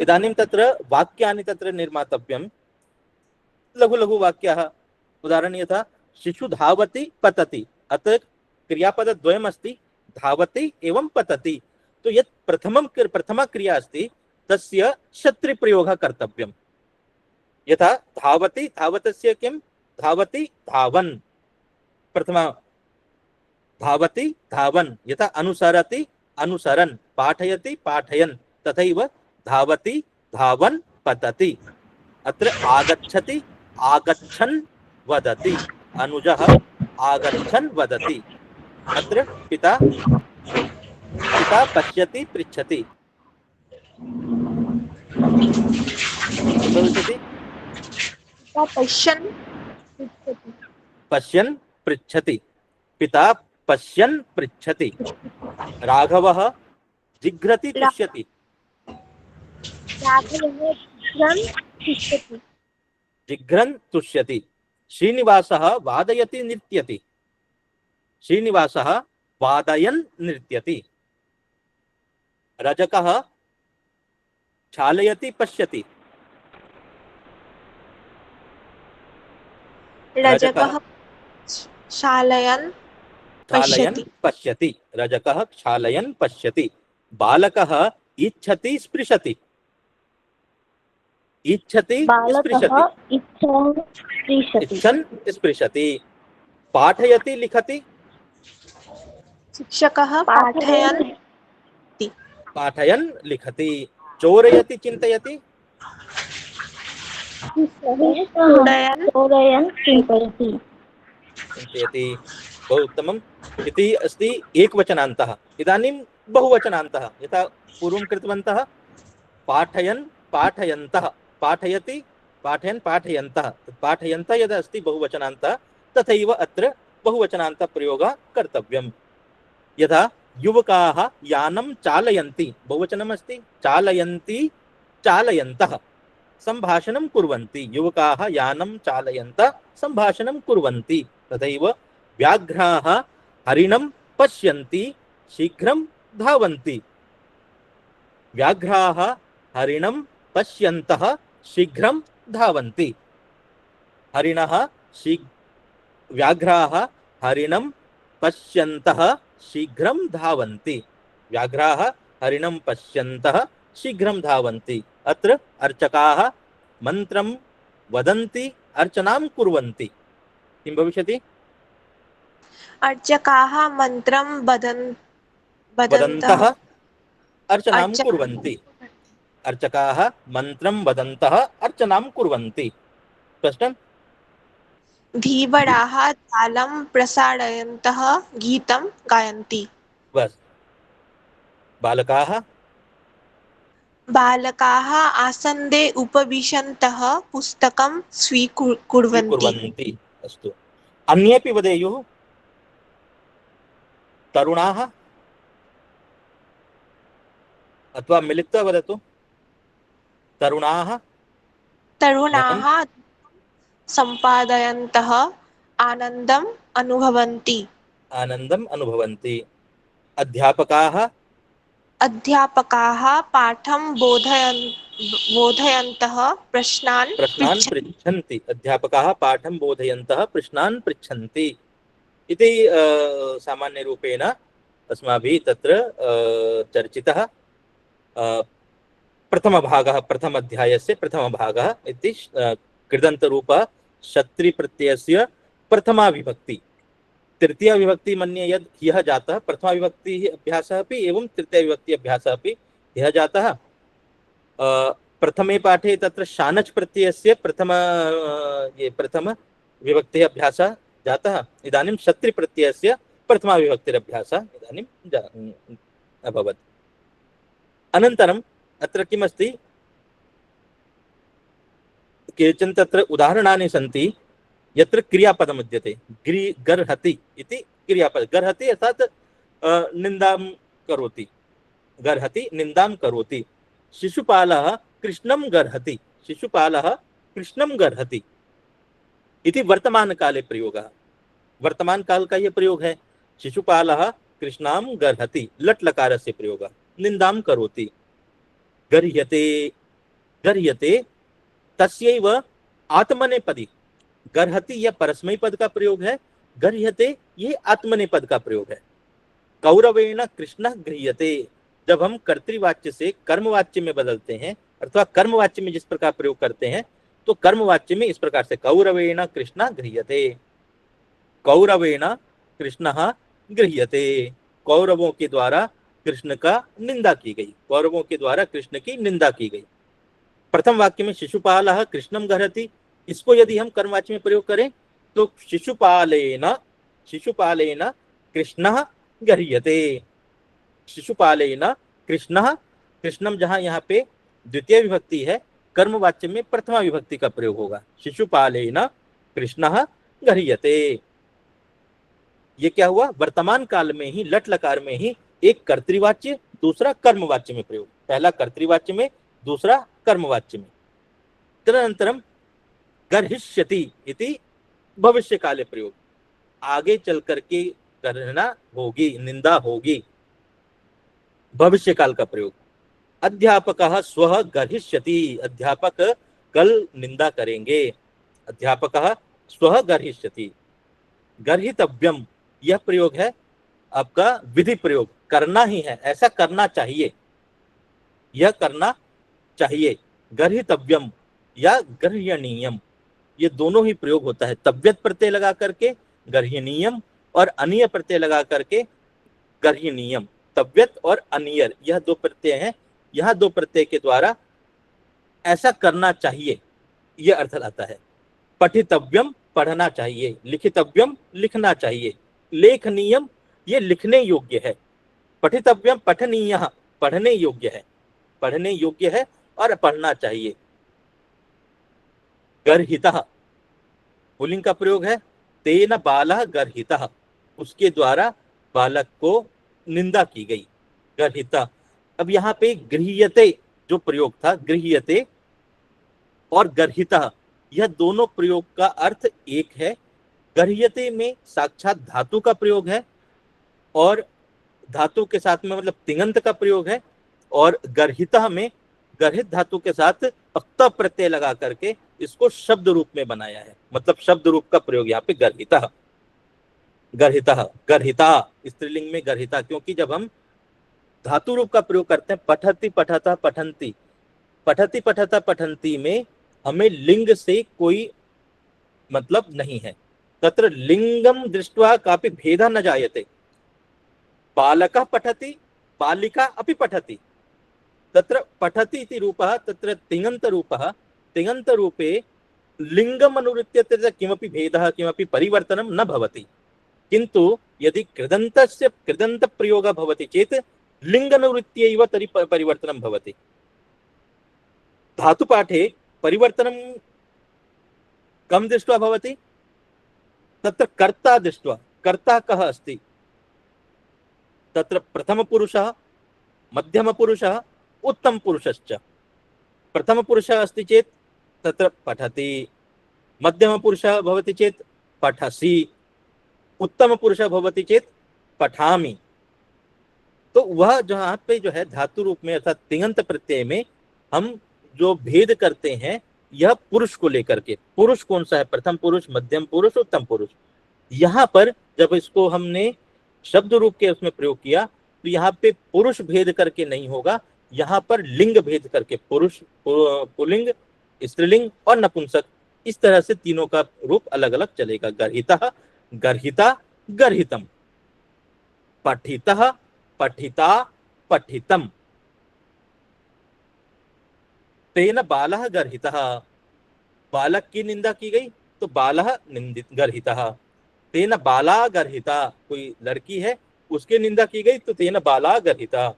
इदानीं तत्र वाक्यानि तत्र निर्मातव्यं। लघु लघु वाक्याः। उदाहरणं यथा शिशु धावति पतति। अतः क्रियापदद्वयम् अस्ति, धावति एवं पतति। तो यत् प्रथमा क्रिया अस्ति तस्य क्षत्रिप्रयोगः कर्तव्यम्। यथा धावति धावतस्य किं? धावति धावन् प्रथमा धावति धावन्, यथा अनुसरति अनुसरन्, पाठयति पाठयन्, तथैव धावति धावन् पतति। अत्र आगच्छति आगच्छन् वदति, अनुजः आगच्छन् वदति। अत्र पिता पिता पश्यति पृच्छति। भविष्यति पश्यन् पृच्छति। पश्यन् पृच्छति, पिता पश्यन् पृच्छति। राघवः जिघ्रति तुष्यति। राघवः जिघ्रन् तुष्यति। जिघ्रन् तुष्यति। श्रीनिवासः वादयति नृत्यति। श्रीनिवासः वादयन् नृत्यति। रजकः क्षालयति पश्यति। रजकः क्षालयन् क्षालयन् पश्यति। पश्यति। रजकः क्षालयन् पश्यति। बालकः इच्छति स्पृशति। इच्छति बालकः स्पृशति। इच्छां स्पृशति। इच्छन् स्पृशति। पाठयति लिखति। शिक्षकः पाठयन् पाठयन् लिखति। चोरयति चिन्तयति। चोरयन् चिन्तयति। चिन्तयति। बहु उत्तमम्। इति अस्ति एकवचनान्तः। इदानीं बहुवचनान्तः। यथा पूर्वं कृतवन्तः पाठयन् पाठयन्तः, पाठयति पाठयन् पाठयन्तः। पाठयन्तः यदा अस्ति बहुवचनान्तः, तथैव अत्र बहुवचनान्तप्रयोगः कर्तव्यम्। यथा युवकाः यानं चालयन्ति, बहुवचनमस्ति, चालयन्ति चालयन्तः, सम्भाषणं कुर्वन्ति। युवकाः यानं चालयन्तः सम्भाषणं कुर्वन्ति। तथैव व्याघ्राः हरिणं पश्यन्ति शीघ्रं धावन्ति। व्याघ्राः हरिणं पश्यन्तः शीघ्रं धावन्ति। हरिणः व्याघ्राः हरिणं पश्यन्तः शीघ्रं धावन्ति। व्याघ्राः हरिणं पश्यन्तः शीघ्रं धावन्ति। अत्र अर्चकाः मन्त्रं वदन्ति अर्चनां कुर्वन्ति। किं भविष्यति? अर्चकाः मन्त्रं वदन्तः अर्चनां कुर्वन्ति। अर्चकाः मन्त्रं वदन्तः अर्चनां कुर्वन्ति। स्पष्टम्? धीवराः तालं प्रसारयन्तः गीतं गायन्ति। बस। बालकाः बालकाः आसन्दे उपविशन्तः पुस्तकं स्वीकुर्वन्ति। अस्तु। अन्येपि वदेयुः। तरुणाः अथवा मिलित्वा वदतु। तरुणाः तरुणाः सम्पादयन्तः आनन्दम् अनुभवन्ति। आनन्दम् अनुभवन्ति। अध्यापकाः अध्यापकाः पाठं बोधयन्तः प्रश्नान् पृच्छन्ति। अध्यापकाः पाठं बोधयन्तः प्रश्नान् पृच्छन्ति। इति सामान्यरूपेण अस्माभिः तत्र चर्चितः प्रथमभागः, प्रथमाध्यायस्य प्रथमभागः इति कृदन्तरूपः शत्रिप्रत्ययस्य प्रथमा विभक्ति। तृतीया विभक्ति मन्ये यद् ह्यः जातः, प्रथमा विभक्ति अभ्यासः अपि एवं तृतीया विभक्ति अभ्यासः अपि ह्यः जातः। प्रथमे पाठे तत्र शानच् प्रत्ययस्य प्रथम विभक्तेः अभ्यासः जातः। इदानीं शत्रिप्रत्ययस्य प्रथमा विभक्तिरभ्यासः इदानीं अभवत्। अनन्तरम् अत्र किमस्ति, केचन तत्र उदाहरणानि सन्ति यत्र क्रियापदं विद्यते। गर्हति इति क्रियापद। गर्हति अर्थात् निन्दां करोति। गर्हति निन्दां करोति। शिशुपालः कृष्णं गर्हति। शिशुपालः कृष्णं गर्हति इति वर्तमानकाले प्रयोगः। वर्तमानकाल का यह प्रयोग है। शिशुपालः कृष्णां गर्हति, लट् लकारस्य प्रयोगः। निन्दां करोति। गर्ह्यते, गर्ह्यते तस्यैव आत्मनेपदी। गर्हति यह परस्मैपद का प्रयोग है। गर्ह्यते ये आत्मनेपद का प्रयोग है। कौरवेण कृष्णः गृह्यते, जब हम कर्तृवाच्य से कर्मवाच्य में बदलते हैं अथवा कर्मवाच्य में जिस प्रकार प्रयोग करते हैं, तो कर्मवाच्य में इस प्रकार से कौरवेण कृष्णः गृह्यते। कौरवेण कृष्णः गृह्यते। कौरवों के द्वारा कृष्ण का निंदा की गई, कौरवों के द्वारा कृष्ण की निंदा की गई। प्रथम वाक्य में शिशुपालः कृष्णम गृह्यति, इसको यदि हम कर्मवाच्य में प्रयोग करें तो शिशुपालेन कृष्णः गृह्यते। शिशुपालेन कृष्णः, कृष्णम जहां यहाँ पे द्वितीय विभक्ति है, कर्मवाच्य में प्रथमा विभक्ति का प्रयोग होगा। शिशुपालेन कृष्णः गृह्यते। ये क्या हुआ, वर्तमान काल में ही लट लकार में ही एक कर्तृवाच्य दूसरा कर्मवाच्य में प्रयोग, पहला कर्तृवाच्य में दूसरा कर्मवाच्य में। तदनंतरम गर्हिष्यति इति भविष्य काले प्रयोग, आगे चल करके करना होगी, निंदा होगी, भविष्य काल का प्रयोग। अध्यापकः स्वः गर्हिष्यति, अध्यापक कल निंदा करेंगे। अध्यापकः स्वः गर्हिष्यति। गर्हितव्यम, यह प्रयोग है आपका विधि प्रयोग, करना ही है, ऐसा करना चाहिए, यह करना चाहिए। गर्हितव्यम या गर्ह्यनीयम, ये दोनों ही प्रयोग होता है। तव्यत प्रत्यय लगा करके गर्ह्यनीयम और अनीय प्रत्यय लगा करके गर्ह्यनीयम। तव्यत और अनियर यह दो प्रत्यय हैं, यह दो प्रत्यय के द्वारा ऐसा करना चाहिए, यह अर्थ आता है। पठितव्यम पढ़ना चाहिए, लिखितव्यम लिखना चाहिए, लेखनीयम ये लिखने योग्य है, पठितव्यम पठनीयः पढ़ने योग्य है, पढ़ने योग्य है और पढ़ना चाहिए। गर्हितः पुल्लिंग का प्रयोग है। तेन बालः गर्हितः, उसके द्वारा बालक को निंदा की गई, गर्हिता। अब यहाँ पे गृह्यते जो प्रयोग था, गृह्यते और गर्हितः, यह दोनों प्रयोग का अर्थ एक है। गर्ह्यते में साक्षात धातु का प्रयोग है और धातु के साथ में मतलब तिङंत का प्रयोग है, और गर्हितः में गर्हित धातु के साथ अक्त प्रत्यय लगा करके इसको शब्द रूप में बनाया है, मतलब शब्द रूप का प्रयोग यहाँ पे गर्हितः। गर्हितः, गर्हिता स्त्रीलिंग में गर्हिता, क्योंकि जब हम धातु रूप का प्रयोग करते हैं, पठति पठता पठंती, पठति पठता पठंती में हमें लिंग से कोई मतलब नहीं है। तत्र लिंगम दृष्ट्वा कापि भेदः न जायते। बालकः पठति, बालिका अपि पठति। तत्र पठति इति रूपः तत्र तिङन्त रूपः, तिङन्त रूपे लिंगम अनुवृत्य तत्र किमपि भेदः किमपि परिवर्तनं न भवति। किन्तु यदि कृदन्तस्य कृदन्त प्रयोगः भवति चेत् लिंगनुवृत्त्यैव तर्हि परिवर्तनं भवति। धातुपाठे परिवर्तनं कं दृष्ट्वा भवति, तत्र कर्ता दृष्ट्वा। कर्ता कः अस्ति, तत्र प्रथमपुरुषः, मध्यमपुरुषः, उत्तमपुरुषश्च। प्रथमपुरुषः अस्ति चेत् तत्र पठति, मध्यमपुरुषः भवति चेत् पठसि, उत्तमपुरुषः भवति चेत् पठामि। तो वह जहाँ पे जो है धातु रूप में अर्थात तिङंत प्रत्यय में हम जो भेद करते हैं, यह पुरुष को लेकर के। पुरुष कौन सा है, प्रथम पुरुष, मध्यम पुरुष, उत्तम पुरुष। यहाँ पर जब इसको हमने शब्द रूप के उसमें प्रयोग किया तो यहाँ पे पुरुष भेद करके नहीं होगा, यहाँ पर लिंग भेद करके पुरुष, पुल्लिंग, स्त्रीलिंग और नपुंसक, इस तरह से तीनों का रूप अलग अलग चलेगा। गर्हितः, गर्हिता, गर्हितम। पठितः, पठिता, पठितम। तेन बालः गर्हितः, बालक की निंदा की गई तो बालः निंदित, गर्हितः। तेन बाला गर्हिता, कोई लड़की है उसकी निंदा की गई तो तेन बाला गर्हिता।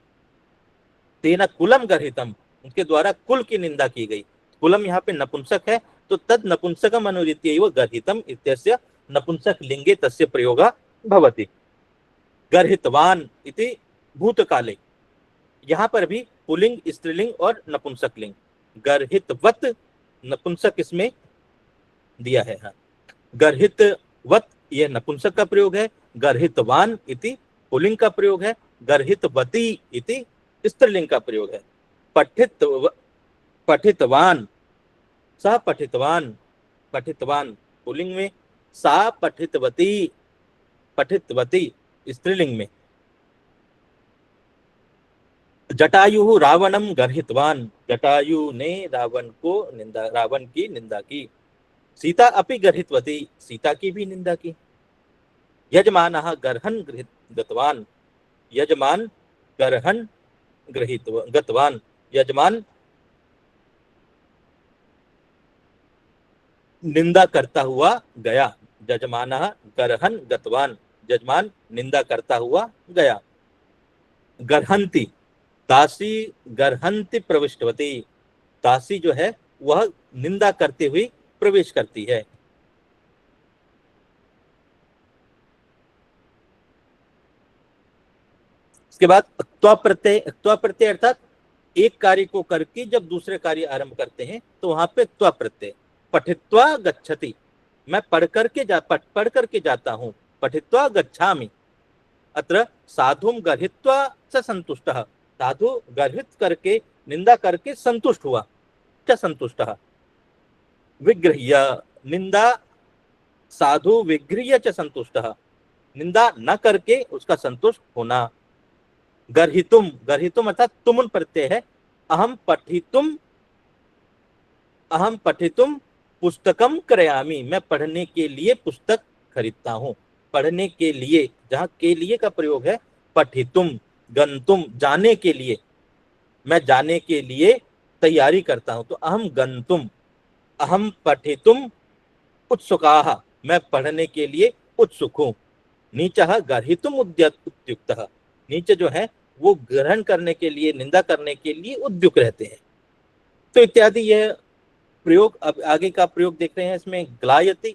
तेन कुलम गर्हितम, उनके द्वारा कुल की निंदा की गई। कुलम यहाँ पे नपुंसक है तो तद नपुंसकम अनुवृत्त्यैव गर्हितम इत्यस्य नपुंसक लिंगे तस्य प्रयोगः भवति। गर्हितवान इति भूतकाले, यहाँ पर भी पुल्लिंग, स्त्रीलिंग और नपुंसक लिंग। गर्हितवत नपुंसक इसमें दिया है। हाँ, गर्हितवत यह नपुंसक का प्रयोग है, गर्हितवान इति पुल्लिंग का प्रयोग है, गर्हितवती इति स्त्रीलिंग का प्रयोग है। पठितवान, सह पठितवान, पठितवान पुल्लिंग में, सा पठितवती, पठितवती स्त्रीलिंग में। जटायु रावणम गर्हितवान, जटायु ने रावण को निंदा, रावण की निंदा की। सीता अपि गर्हितवती, सीता की भी निंदा की। यजमानः गर्हन् गतवान, यजमान गरहन गृहीत गतवान, यजमान निंदा करता हुआ गया, यजमानः गरहन गतवान, यजमान निंदा करता हुआ गया। गरहंती, दासी गरहंती प्रविष्टवती, दासी जो है वह निंदा करते हुए प्रवेश करती है। इसके बाद अक्त्वा प्रत्यय, अक्त्वा प्रत्यय अर्थात एक कार्य को करके जब दूसरे कार्य आरंभ करते हैं तो वहां पे अक्त्वा प्रत्यय। पठित्वा गच्छति, मैं पढ़ करके जाता हूं, पठित्वा गच्छामि। अत्र साधुम गर्हित्वा स संतुष्टः, साधु गर्हित करके निंदा करके संतुष्ट हुआ, च संतुष्टः। विगृह्य, निंदा साधु विगृह्य च संतुष्टः, निंदा न करके उसका संतुष्ट होना। गर्हितुम, गर्हितुम अर्थात तुमुन प्रत्यय है। अहम पठितुम पुस्तकम क्रयामि, मैं पढ़ने के लिए पुस्तक खरीदता हूँ। पढ़ने के लिए, जहाँ के लिए का प्रयोग है, पठितुम, गंतुम जाने के लिए, मैं जाने के लिए तैयारी करता हूँ। तो अहम गंतुम, अहम पठितुम उत्सुकाः, मैं पढ़ने के लिए उत्सुक हूँ। नीचः गर्हितुम उद्युक्तः, नीचे जो है वो ग्रहण करने के लिए, निंदा करने के लिए उद्युक्त रहते हैं। तो इत्यादि यह प्रयोग, अब आगे का प्रयोग देख रहे हैं। इसमें ग्लायति,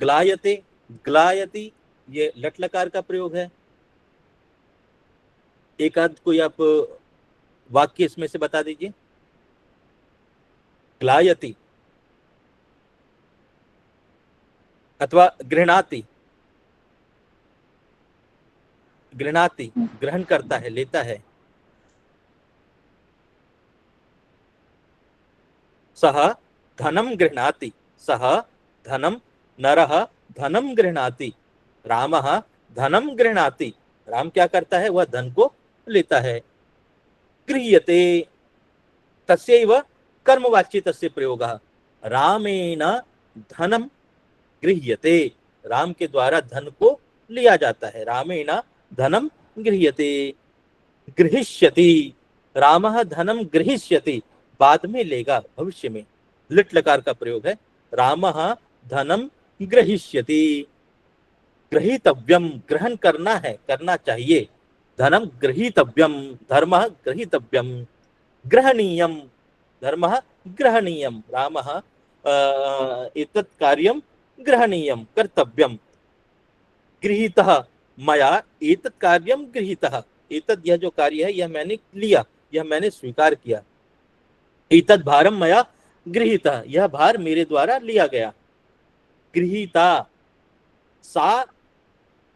ग्लायते, ग्लायति ये लट लकार का प्रयोग है। एक आध कोई आप वाक्य इसमें से बता दीजिए। ग्लायति अथवा गृह्णाति, गृह्णाति ग्रहण करता है, लेता है। सह धनम गृह्णाति, सह धनम, नरः धनम गृह्णाति, रामः धनम गृह्णाति, राम क्या करता है, वह धन को लेता है। गृह्यते, तस्यैव कर्मवाच्य तस्य प्रयोगः, रामेण धनम गृह्यते, राम के द्वारा धन को लिया जाता है। रामेण धनम गृह्यते। गृहीष्यति, रामः धनम गृहीष्यति, बाद में लेगा, भविष्य में। लिट लकार का प्रयोग है। रामः धनम गृहीष्यति, गृहीतव्यम, ग्रहण करना है, करना चाहिए। धनम गृहीतव्यम, धर्मः गृहीतव्यम। ग्रहणीयम, धर्मः ग्रहणीयम, रामः एतत् कार्यम ग्रहणीयम, कर्तव्यम। गृहीतः मया एतत् कार्यम गृहीतः, एतत् यह जो कार्य है यह मैंने लिया, यह मैंने स्वीकार किया। एतत् भारम मया गृहीतः, यह भार मेरे द्वारा लिया गया। गृहीता, सा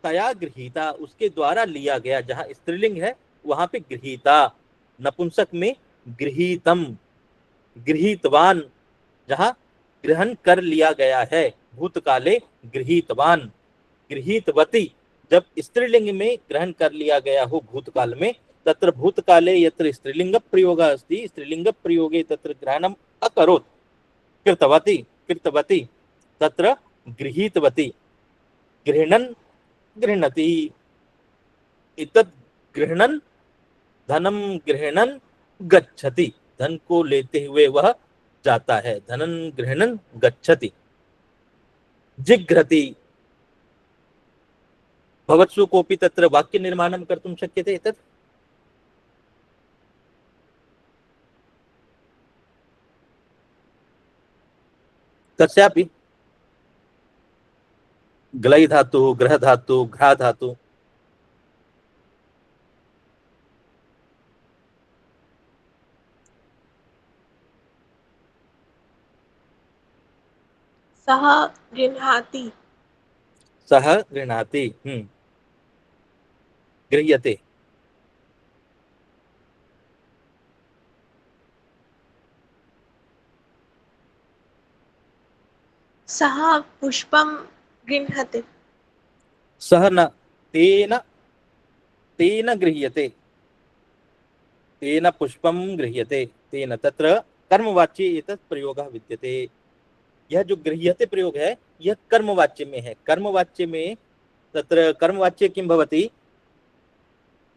तया गृहीता, उसके द्वारा लिया गया। जहाँ स्त्रीलिंग है वहां पे गृहीता, नपुंसक में गृहीतम, गृहीतवान, जहाँ ग्रहण कर लिया गया है। भूतकाले गृहीतवान। गृहीतवती, जब स्त्रीलिंग में ग्रहण कर लिया गया हो भूतकाल में, तत्र भूतकाले यत्र स्त्रीलिंग प्रयोग अस्ति, स्त्रीलिंग प्रयोगे तत्र ग्रहणम अकरोत्। कृतवती, कृतवती, तत्र गृहीतवती। गृह्णन् गृह्णति, एतत् गृह्णन् धनम गृह्णन् गच्छति, धन को लेते हुए वह जाता है। धनन गृह्णन् गच्छति। जिघ्रति, भवत्सु कोऽपि तत्र वाक्य निर्माणं कर्तुं शक्यते। एतत् कस्यापि ग्लै धातु, ग्रह धातु, घ्रा धातु। सः गृह्णाति, सः गृह्णाति, गृह्यते। सः पुष्पं गृह्णति, सः न, तेन, तेन गृह्यते, तेन पुष्पं गृह्यते। तेन, तत्र कर्मवाच्ये एतत् प्रयोगः विद्यते। यह जो गृह्यते प्रयोग है यह कर्मवाच्य में है। कर्मवाच्य में तत्र कर्मवाच्ये किं भवति,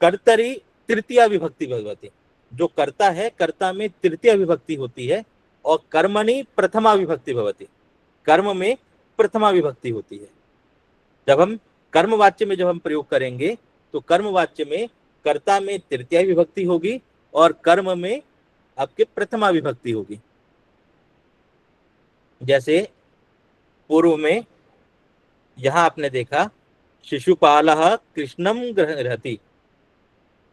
कर्तरि तृतीया विभक्ति भवति। जो कर्ता है, कर्ता में तृतीया विभक्ति होती है, और कर्मणि प्रथमा विभक्ति भवति, कर्म में प्रथमा विभक्ति होती है। जब हम कर्मवाच्य में जब हम प्रयोग करेंगे तो कर्मवाच्य में कर्ता में तृतीया विभक्ति होगी और कर्म में आपके प्रथमा विभक्ति होगी। जैसे पूर्व में यहां आपने देखा शिशुपालः कृष्णम गृह्णाति,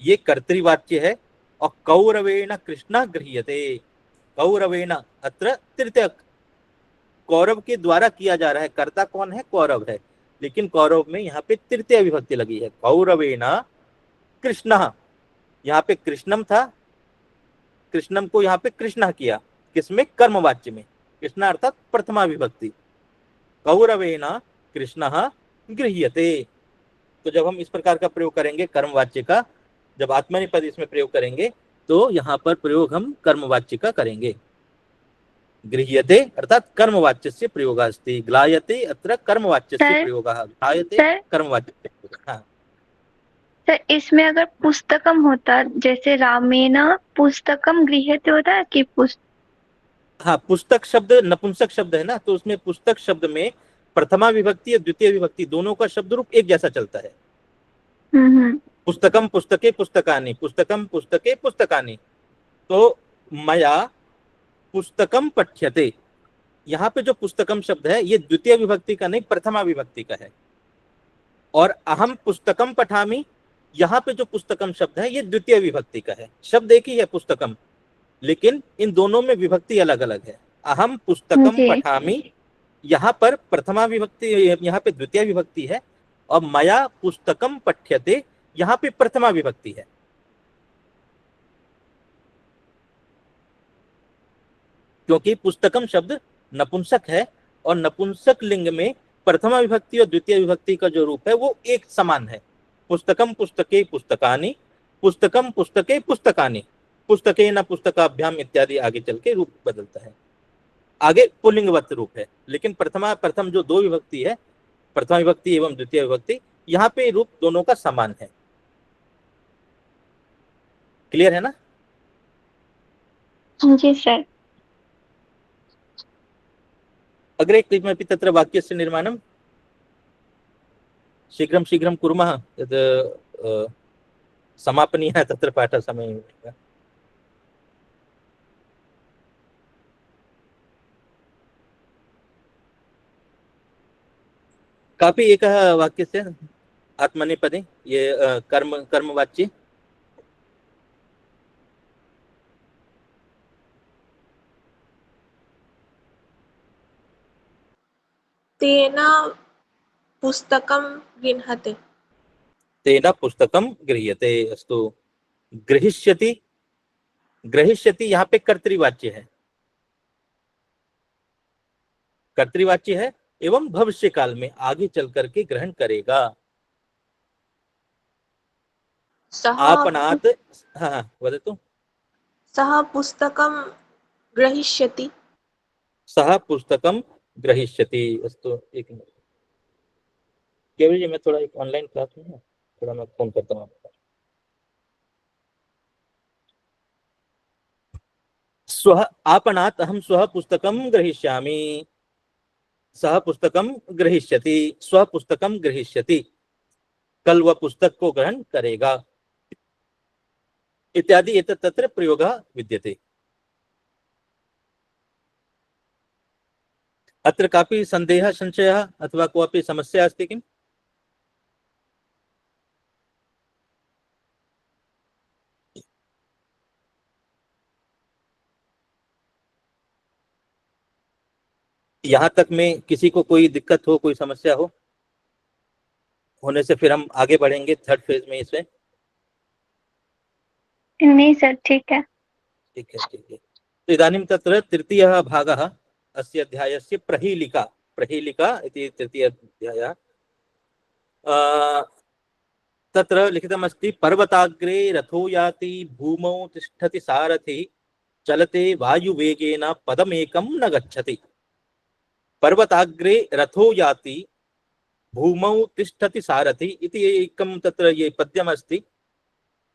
ये कर्तृवाच्य है, और कौरवेण कृष्णः गृह्यते, कौरवेण अत्र तृतीय, कौरव के द्वारा किया जा रहा है। कर्ता कौन है, कौरव है, लेकिन कौरव में यहाँ पे तृतीय विभक्ति लगी है। कौरवेण कृष्णः, यहाँ पे कृष्णम था, कृष्णम को यहाँ पे कृष्णः किया, किसमें, कर्मवाच्य में, कृष्ण अर्थात प्रथमा विभक्ति। कौरवेण कृष्णः गृह्यते। तो जब हम इस प्रकार का प्रयोग करेंगे कर्मवाच्य का, जब आत्मनेपद इसमें प्रयोग करेंगे तो यहाँ पर प्रयोग हम कर्मवाच्य का करेंगे। गृह्यते अर्थात कर्मवाच्यस्य प्रयोगः अस्ति, ग्लायते अत्र कर्मवाच्यस्य प्रयोगः, ग्लायते कर्मवाच्यस्य प्रयोगः। हाँ। सर इसमें अगर पुस्तकम होता, जैसे रामेण पुस्तकम गृह्यते होता है कि हाँ, पुस्तक शब्द नपुंसक शब्द है ना, तो उसमें पुस्तक शब्द में प्रथमा विभक्ति और द्वितीय विभक्ति दोनों का शब्द रूप एक जैसा चलता है। पुस्तकम पुस्तके पुस्तकानि, पुस्तकम पुस्तके पुस्तकानि। तो मया पुस्तकम पठ्यते, यहाँ पे जो पुस्तकम शब्द है ये द्वितीय विभक्ति का नहीं, प्रथमा विभक्ति का है। और अहम पुस्तकम पठामि, यहाँ पे जो पुस्तकम शब्द है ये द्वितीय विभक्ति का है। शब्द एक ही है पुस्तकम, लेकिन इन दोनों में विभक्ति अलग अलग है। अहम पुस्तकम पठामि, यहाँ पर प्रथमा विभक्ति, यहाँ पे द्वितीय विभक्ति है, और मया पुस्तकम पठ्यते यहाँ पे प्रथमा विभक्ति है। क्योंकि पुस्तकम शब्द नपुंसक है, और नपुंसक लिंग में प्रथमा विभक्ति और द्वितीय विभक्ति का जो रूप है वो एक समान है। पुस्तकम पुस्तके पुस्तकानि, पुस्तकम पुस्तके पुस्तकानि, पुस्तके न पुस्तकाभ्याम इत्यादि आगे चल के रूप बदलता है, आगे पुल्लिंगवत रूप है। लेकिन प्रथम जो दो विभक्ति है, प्रथमा विभक्ति एवं द्वितीय विभक्ति, यहाँ पे रूप दोनों का समान है। क्लियर है ना? जी सर। अग्रे किमपि तत्र वाक्यस्य निर्माणं शीघ्रं शीघ्रं कुर्मः, यत् समापनीयः तत्र पाठसमयः। कापि एकः वाक्यस्य आत्मनेपदे ये कर्मवाच्ये तेन पुस्तकं गृह्णते, तेन पुस्तकं गृह्यते। अस्तु, गृहीष्यति, गृहीष्यति यहाँ पे कर्तृवाच्य है, कर्तृवाच्य है एवं भविष्य काल में आगे चल करके ग्रहण करेगा। आपणात्, हाँ वदतु। सः पुस्तकं ग्रहीष्यति, सः पुस्तकं ग्रहीष्यति। अस्तु, एक मिनट केवल जी, मैं थोड़ा एक ऑनलाइन क्लास में हूँ, थोड़ा मैं फोन करता हूँ आपको। स्वः आपणात् अहं स्वः पुस्तकं ग्रहीष्यामि, सः पुस्तकं ग्रहीष्यति, स्वः पुस्तकं ग्रहीष्यति, कल वह पुस्तक को ग्रहण करेगा इत्यादि एतत् तत्र प्रयोगः विद्यते। अत्र कापि सन्देहः संशयः अथवा कोऽपि समस्या अस्ति किम्? यहाँ तक में किसी को कोई दिक्कत हो, कोई समस्या हो, होने से फिर हम आगे बढ़ेंगे थर्ड फेज में इसमें। नहीं सर, ठीक है। ठीक है, ठीक है। तो इदानीं तत्र तृतीयः भागः अस्य अध्यायस्य प्रहीलिका, प्रहीलिका इति तृतीय अध्यायः। तत्र लिखितमस्ति पर्वताग्रे रथो याति भूमौ तिष्ठति सारथि चलते वायुवेगेन पदमेकं न गच्छति। पर्वताग्रे रथो याति, भूमौ तिष्ठति सारथि इति एकं तत्र ये पद्यमस्ति।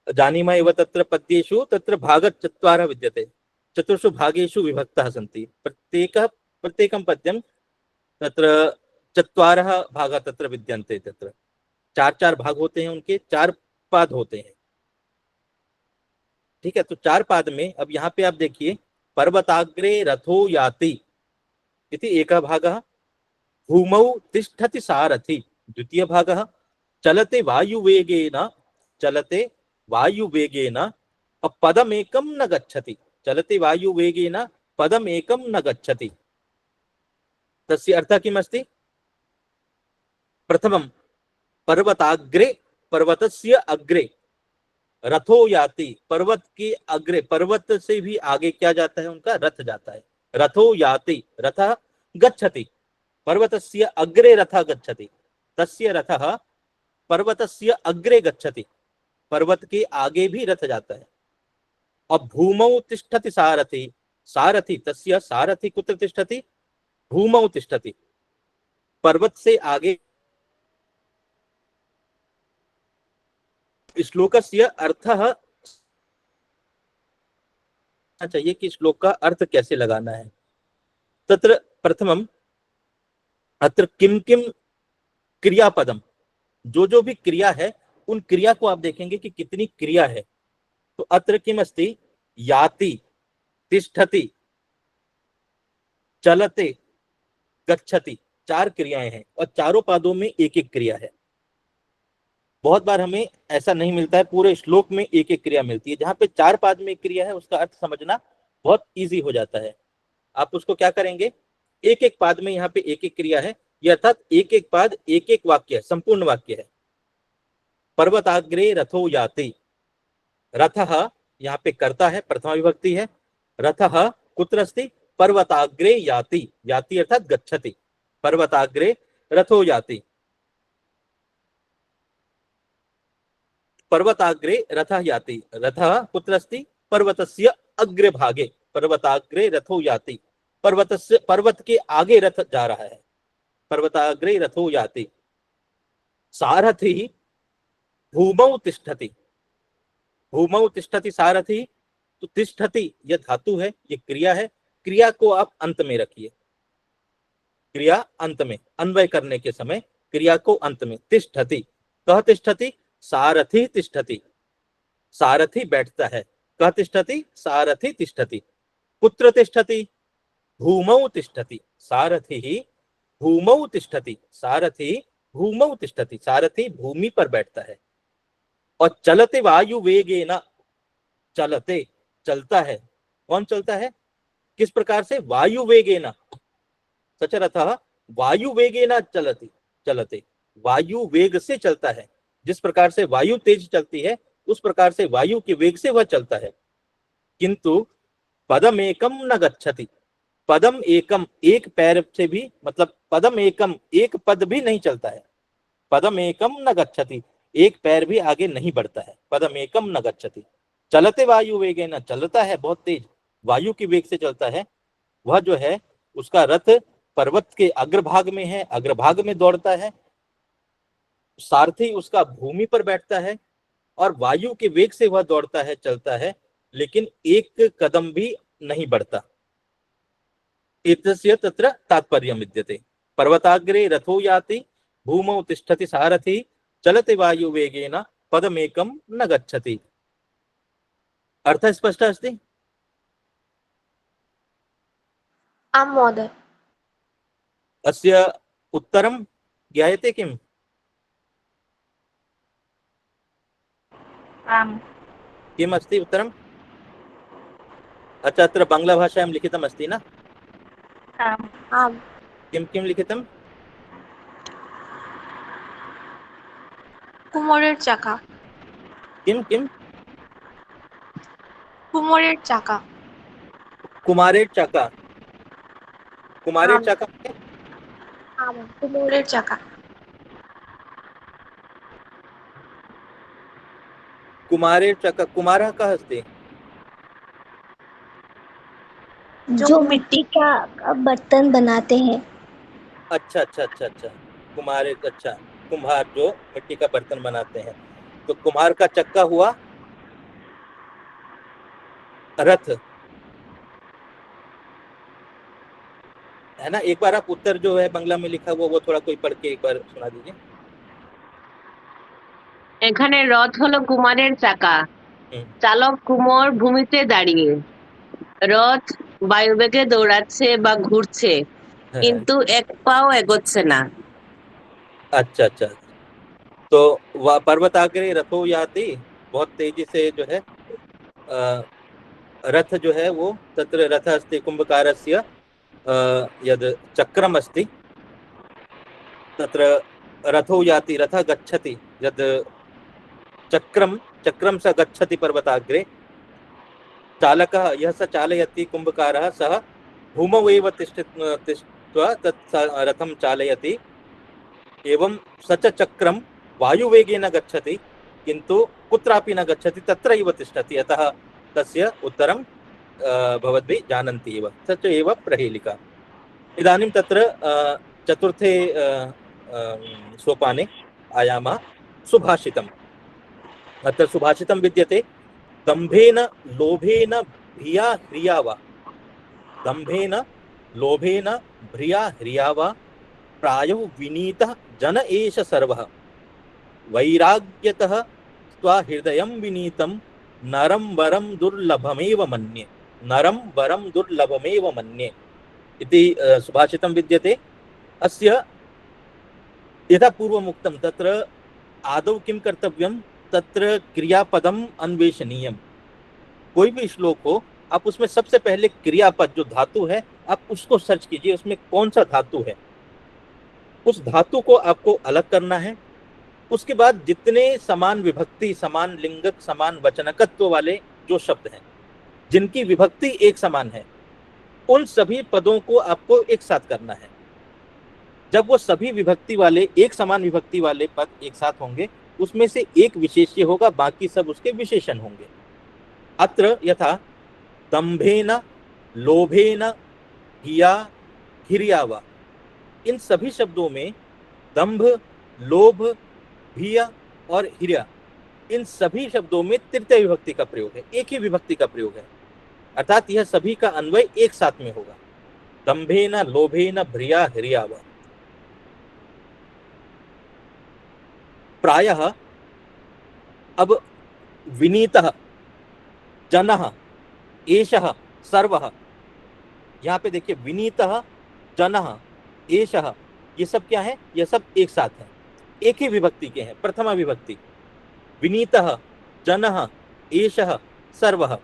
जानीमः एव तत्र पद्येषु तत्र भागचत्वारः विद्यते, चतुर्षु भागेषु विभक्तः सन्ति। प्रत्येकं पद्यं तत्र चत्वारः भागः तत्र विद्यन्ते। तत्र चार भाग होते हैं, उनके 4 पाद होते हैं। ठीक है, तो 4 पाद में अब यहाँ पे आप देखिए, पर्वताग्रे रथो याति इति एकः भागः, भूमौ तिष्ठति सारथि द्वितीय भागः, चलते वायुवेगेन पदमेकं न गच्छति, चलते वायुवेगेन पदमेकं न गच्छति। तस्य अर्थः किमस्ति? प्रथमं पर्वताग्रे, पर्वतस्य अग्रे रथो याति, पर्वत के अग्रे, पर्वत से भी आगे क्या जाता है? उनका रथ जाता है। रथो याति, रथः गच्छति, पर्वतस्य अग्रे रथः गच्छति, तस्य रथः पर्वतस्य अग्रे गच्छति, पर्वत के आगे भी रथ जाता है। अब भूमौ तिष्ठति सारथि, सारथि तस्य, सारथि कुत्र तिष्ठति? भूमौ तिष्ठति, पर्वत से आगे। श्लोकस्य अर्थः चाहिए कि श्लोक का अर्थ कैसे लगाना है। तत्र प्रथमम अत्र किम किम क्रियापदम, जो भी क्रिया है उन क्रिया को आप देखेंगे कि कितनी क्रिया है। तो अत्र किम अस्ति? याति, तिष्ठति, चलते, गच्छति, 4 क्रियाएं हैं और चारों पादों में एक एक क्रिया है। बहुत बार हमें ऐसा नहीं मिलता है, पूरे श्लोक में एक एक क्रिया मिलती है। जहां पे 4 पाद में क्रिया है उसका अर्थ समझना बहुत इजी हो जाता है। आप उसको क्या करेंगे? एक एक पाद में यहाँ पे एक एक क्रिया है, ये अर्थात एक एक पाद एक एक वाक्य है, संपूर्ण वाक्य है। पर्वताग्रे रथो याति, रथः यहाँ पे कर्ता है, प्रथमा विभक्ति है। रथः कुत्र अस्ति? पर्वताग्रे याति, याति अर्थात गच्छति, पर्वताग्रे रथो याति, पर्वताग्रे रथः याति, रथः कुत्र अस्ति? पर्वतस्य अग्रभागे, पर्वताग्रे रथो याति, पर्वत के आगे रथ जा रहा है, पर्वताग्रे रथो याति। सारथि भूमौ तिष्ठति, भूमौ तिष्ठति सारथि, तो तिष्ठति यह धातु है, ये क्रिया है। क्रिया को आप अंत में रखिए, क्रिया अंत में, अन्वय करने के समय क्रिया को अंत में। तिष्ठति, कह तिष्ठति? सारथि तिष्ठति, सारथि बैठता है। कह तिष्ठति? सारथि तिष्ठति। कुत्र तिष्ठति? भूमौ तिष्ठति, सारथि भूमौ तिष्ठति, सारथि भूमौ तिष्ठति, सारथि भूमि पर बैठता है। और चलते वायु वेगेन, चलते चलता है, कौन चलता है? किस प्रकार से? वायु वेगेन, सच रथः वायु वेगेन चलति, चलते वायु वेग से चलता है। जिस प्रकार से वायु तेज चलती है उस प्रकार से वायु के वेग से वह चलता है। किंतु पदम एकम न गच्छति, पदम एकम, एक पैर से भी, मतलब पदम एकम, एक पद भी नहीं चलता है। पदम एकम न गच्छति, एक पैर भी आगे नहीं बढ़ता है। पदम एकम न गच्छति। चलते वायु वेगेन, चलता है बहुत तेज, वायु की वेग से चलता है। वह जो है उसका रथ पर्वत के अग्रभाग में है, अग्रभाग में दौड़ता है। सारथी उसका भूमि पर बैठता है और वायु के वेग से वह दौड़ता है, चलता है, लेकिन एक कदम भी नहीं बढ़ता। एतस्य तत्र तात्पर्यं विद्यते। पर्वताग्रे रथो याति, भूमौ तिष्ठति सारथि, चलते वायु वेगेन पदमेकं न गच्छति। अर्थ स्पष्ट अस्ति? आं महोदय। अस्य उत्तरं ज्ञायते किम्? आम्। किम् अस्ति उत्तरम्? अच्छा, अत्र बांग्ला भाषायां लिखितम् अस्ति न? आम्। आम्। किं किं लिखितम्? कुमोरेर चाका। किं किं? कुमोरेर चाका। कुमारेर चाका। कुमारेर आम्। चाका आम्, कुमोरेर चाका। कुमारेर चाका, कुमारः कः अस्ति? जो मिट्टी का बर्तन बनाते हैं। अच्छा अच्छा अच्छा अच्छा, कुम्हार एक अच्छा कुम्हार जो मिट्टी का बर्तन बनाते हैं, तो कुम्हार का चक्का हुआ रथ, है ना। एक बार आप उत्तर जो है बांग्ला में लिखा हुआ वो थोड़ा कोई पढ़ के एक बार सुना दीजिए। এখানে রথ হলো কুমারের চাকা, হুম, চালক কুমোর ভূমিতে দাঁড়িয়ে, রথ বায়ুবেগে দৌড়াচ্ছে বা ঘুরছে, हाँ, কিন্তু এক পাও এগোচ্ছে না। अच्छा अच्छा। तो वह पर्वताग्रे रथो याति, बहुत तेजी से जो है रथ जो है वो तत्र रथ अस्ति कुंभकारस्य यद् चक्रम अस्ति तत्र रथो याति रथ गच्छति यद् चक्रम चक्रम स गच्छति पर्वताग्रे, चालकः यः स चालयति कुंभकारः सः भूमौ एव तिष्ठ्वा तत् रथं चालयति, एवं स च चक्रम वायुवेगेन गच्छति किन्तु कुत्रापि न गच्छति तत्रैव तिष्ठति, अतः तस्य उत्तरं भवद्भिः जानन्ति एव, स च एव प्रहेलिका। इदानीं तत्र चतुर्थे सोपाने आयामः सुभाषितम्। अत्र सुभाषितं विद्यते दम्भेन लोभेन भिया ह्रिया वा, दम्भेन लोभेन भिया ह्रिया वा प्रायो विनीतः जन एष सर्वः, वैराग्यतः स्वहृदयं विनीतं नरं वरं दुर्लभमेव मन्ये, नरं वरं दुर्लभमेव मन्ये इति सुभाषितं विद्यते। अस्य यथा पूर्वमुक्तं तत्र आदौ किं कर्तव्यं, तत्र क्रियापदम् अन्वेषणीयम्। कोई भी श्लोक हो आप उसमें सबसे पहले क्रियापद जो धातु है आप उसको सर्च कीजिए, उसमें कौन सा धातु है, उस धातु को आपको अलग करना है। उसके बाद जितने समान विभक्ति, समान लिंगक, समान वचनकत्व वाले जो शब्द हैं जिनकी विभक्ति एक समान है, उन सभी पदों को आपको एक साथ करना है। जब वो सभी विभक्ति वाले एक समान विभक्ति वाले पद एक साथ होंगे उसमें से एक विशेष्य होगा, बाकी सब उसके विशेषण होंगे। अत्र यथा दंभेन लोभेन हिया हिरिया वा, इन सभी शब्दों में दंभ, लोभ, भिया और हिरिया, इन सभी शब्दों में तृतीय विभक्ति का प्रयोग है, एक ही विभक्ति का प्रयोग है, अर्थात यह सभी का अन्वय एक साथ में होगा। दंभेन लोभेन भिया हिरिया वा। प्रायः अब विनीतः जनः एषः सर्वः, यहाँ पे देखिए विनीतः जनः एषः, ये सब क्या है, ये सब एक साथ है, एक ही विभक्ति के हैं, प्रथमा विभक्ति। विनीतः जनः एषः सर्वः,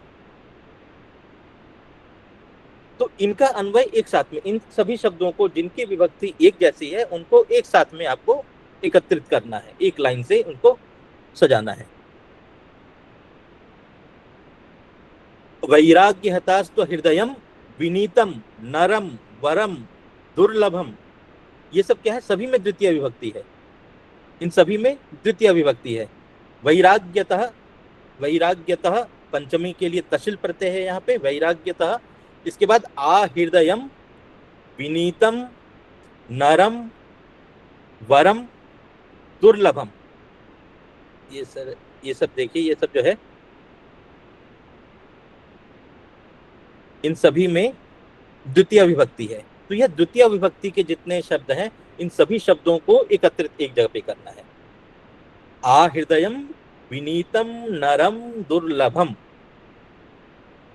तो इनका अन्वय एक साथ में, इन सभी शब्दों को जिनकी विभक्ति एक जैसी है उनको एक साथ में आपको एकत्रित करना है, एक लाइन से उनको सजाना है। वैराग्यहतास्त्व हृदयम विनीतम नरम वरम दुर्लभम, ये सब क्या है, सभी में द्वितीय विभक्ति है, इन सभी में द्वितीय विभक्ति है। वैराग्यतः, वैराग्यतः पंचमी के लिए तशिल प्रत्यय है यहाँ पे, वैराग्यतः। इसके बाद आ हृदयम विनीतम नरम वरम दुर्लभम, ये सब देखिए, ये सब जो है इन सभी में द्वितीय विभक्ति है। तो यह द्वितीय विभक्ति के जितने शब्द हैं इन सभी शब्दों को एकत्रित एक जगह पे करना है। आ हृदयम विनीतम नरम दुर्लभम।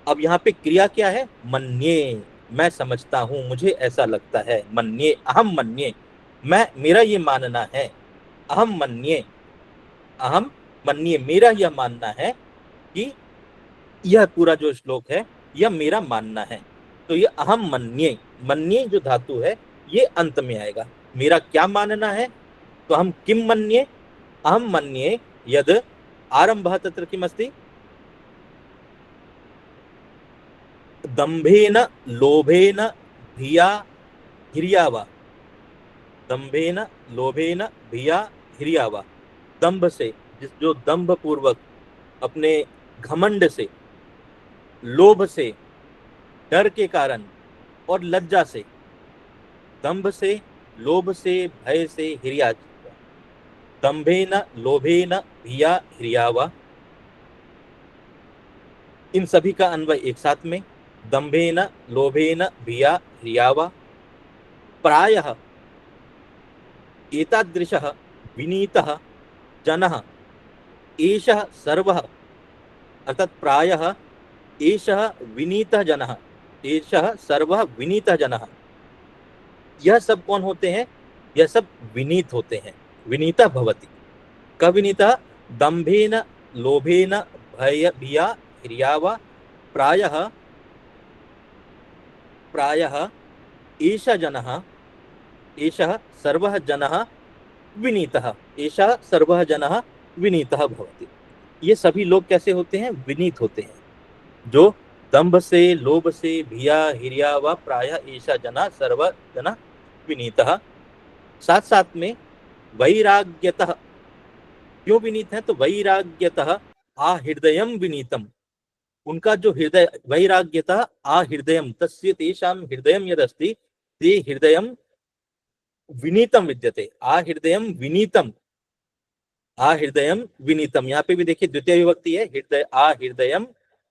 अब यहाँ पे क्रिया क्या है, मन्ये, मैं समझता हूं, मुझे ऐसा लगता है। मन्ये, अहम मन्ये, मैं, मेरा ये मानना है। अहम मन्ये, अहम मन्ये, मेरा यह मानना है कि यह पूरा जो श्लोक है यह मेरा मानना है। तो ये अहम मन्ये, मन्ये जो धातु है ये अंत में आएगा। मेरा क्या मानना है, तो हम किम मन्ये, अहम मन्ये यद आरंभः तत्र किमस्ति, दंभेन लोभेन भिया हिरिया वा, दंभेन लोभेन भिया हिरिया वा। दंभ से, जो दंभ पूर्वक अपने घमंड से, लोभ से, डर के कारण और लज्जा से, दंभ से, लोभ से भय से हिर्या दंभेन लोभेन भिया हिर्या वा। इन सभी का अन्वय एक साथ में, दंभेन लोभेन भिया हिर्या वा। प्रायः एतादृशः विनीतः जनः एषः सर्वः, अर्थात प्रायः एषः विनीतः जनः, एषः सर्वः विनीतः जनः। यह सब कौन होते हैं? यह सब विनीत होते हैं। विनीता भवति। क विनीतः? दंभेन लोभेन भय भिया हिर्या वा। प्रायः एषः जनः, एषः सर्वः जनः विनीतः, एषः सर्वः जनः विनीतः भवति। ये सभी लोग कैसे होते हैं? विनीत होते हैं, जो दंभ से लोभ से भिया हिर्या वा प्रायः एषः जनः सर्वः जनः विनीतः। साथ साथ में वैराग्यतः। क्यों विनीत है? तो वैराग्यतः आहृदयम विनीतम। उनका जो हृदय, वैराग्यतः आहृदयम तस्य तेषां हृदयम यदस्ति ते हृदयम विनीतम विद्यते। आहृदयम विनीतम, आहृदयम विनीतम। यहाँ पे भी देखिए द्वितीय विभक्ति है, हृदय आहृदयम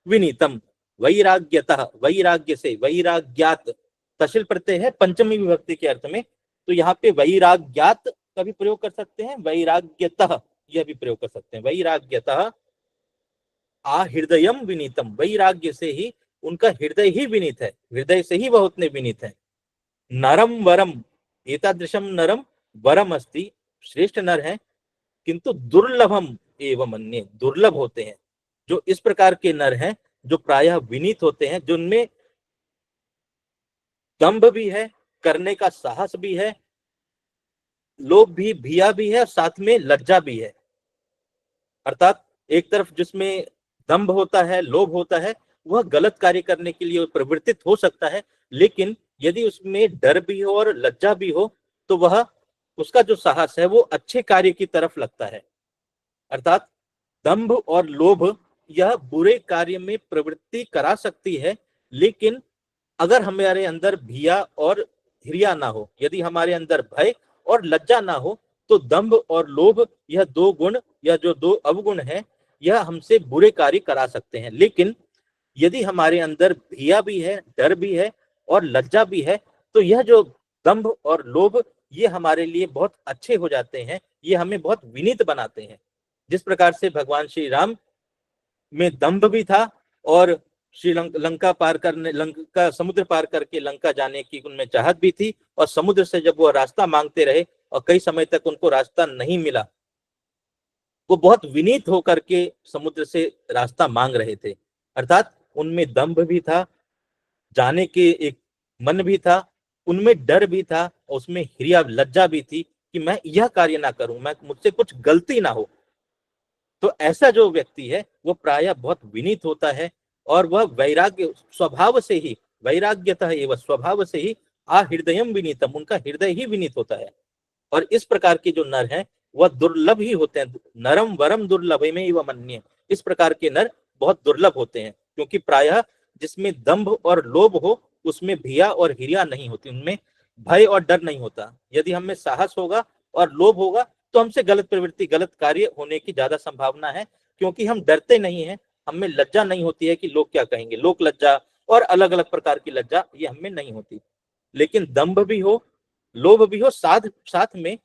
विनीतम। वैराग्यतः, वैराग्य से, वैराग्यात तशिल प्रत्यय है पंचमी विभक्ति के अर्थ में, तो यहाँ पे वैराग्यात का भी प्रयोग कर सकते हैं, वैराग्यतः यह भी प्रयोग कर सकते हैं। वैराग्यतः आहृदयम विनीतम। वैराग्य से ही उनका हृदय ही विनीत है, हृदय से ही वह उतने विनीत है। नरम वरम एतादृशम नरम वरम अस्ति, श्रेष्ठ नर है, किंतु दुर्लभम एवं अन्य, दुर्लभ होते हैं। जो इस प्रकार के नर हैं जो प्रायः विनीत होते हैं, जिनमें दंभ भी है, करने का साहस भी है, लोभ भी, भिया भी है, साथ में लज्जा भी है। अर्थात एक तरफ जिसमें दंभ होता है, लोभ होता है, वह गलत कार्य करने के लिए प्रवृत्तित हो सकता है, लेकिन यदि उसमें डर भी हो और लज्जा भी हो तो वह, उसका जो साहस है वो अच्छे कार्य की तरफ लगता है। अर्थात दंभ और लोभ यह बुरे कार्य में प्रवृत्ति करा सकती है, लेकिन अगर हमारे अंदर भिया और हिर्या ना हो, यदि हमारे अंदर भय और लज्जा ना हो, तो दंभ और लोभ यह दो गुण या जो दो अवगुण हैं, यह हमसे बुरे कार्य करा सकते हैं। लेकिन यदि हमारे अंदर भिया भी है, डर भी है और लज्जा भी है, तो यह जो दंभ और लोभ ये हमारे लिए बहुत अच्छे हो जाते हैं, ये हमें बहुत विनीत बनाते हैं। जिस प्रकार से भगवान श्री राम में दंभ भी था और लंका पार करने, लंका समुद्र पार करके लंका जाने की उनमें चाहत भी थी, और समुद्र से जब वो रास्ता मांगते रहे और कई समय तक उनको रास्ता नहीं मिला, वो बहुत विनीत होकर के समुद्र से रास्ता मांग रहे थे। अर्थात उनमें दंभ भी था, जाने के एक मन भी था, उनमें डर भी था, और उसमें हिर्या लज्जा भी थी कि मैं यह कार्य ना करूं, मैं मुझसे कुछ गलती ना हो। तो ऐसा जो व्यक्ति है वो प्रायः बहुत विनीत होता है, और वह वैराग्य स्वभाव से ही, वैराग्यतः एवं स्वभाव से ही आहृदयम विनीतम, उनका हृदय ही विनीत होता है। और इस प्रकार के जो नर हैं वह दुर्लभ ही होते हैं। नरम वरम दुर्लभम एवं मन्ये, इस प्रकार के नर बहुत दुर्लभ होते हैं, क्योंकि प्रायः जिसमें दंभ और लोभ हो उसमें भिया और हिर्या नहीं होती, उनमें भय और डर नहीं होता। यदि हमें साहस होगा और लोभ होगा तो हमसे गलत प्रवृत्ति, गलत कार्य होने की ज्यादा संभावना है, क्योंकि हम डरते नहीं हैं, हमें लज्जा नहीं होती है कि लोग क्या कहेंगे, लोक लज्जा और अलग अलग प्रकार की लज्जा ये हमें नहीं होती। लेकिन दंभ भी हो, लोभ भी हो, साथ में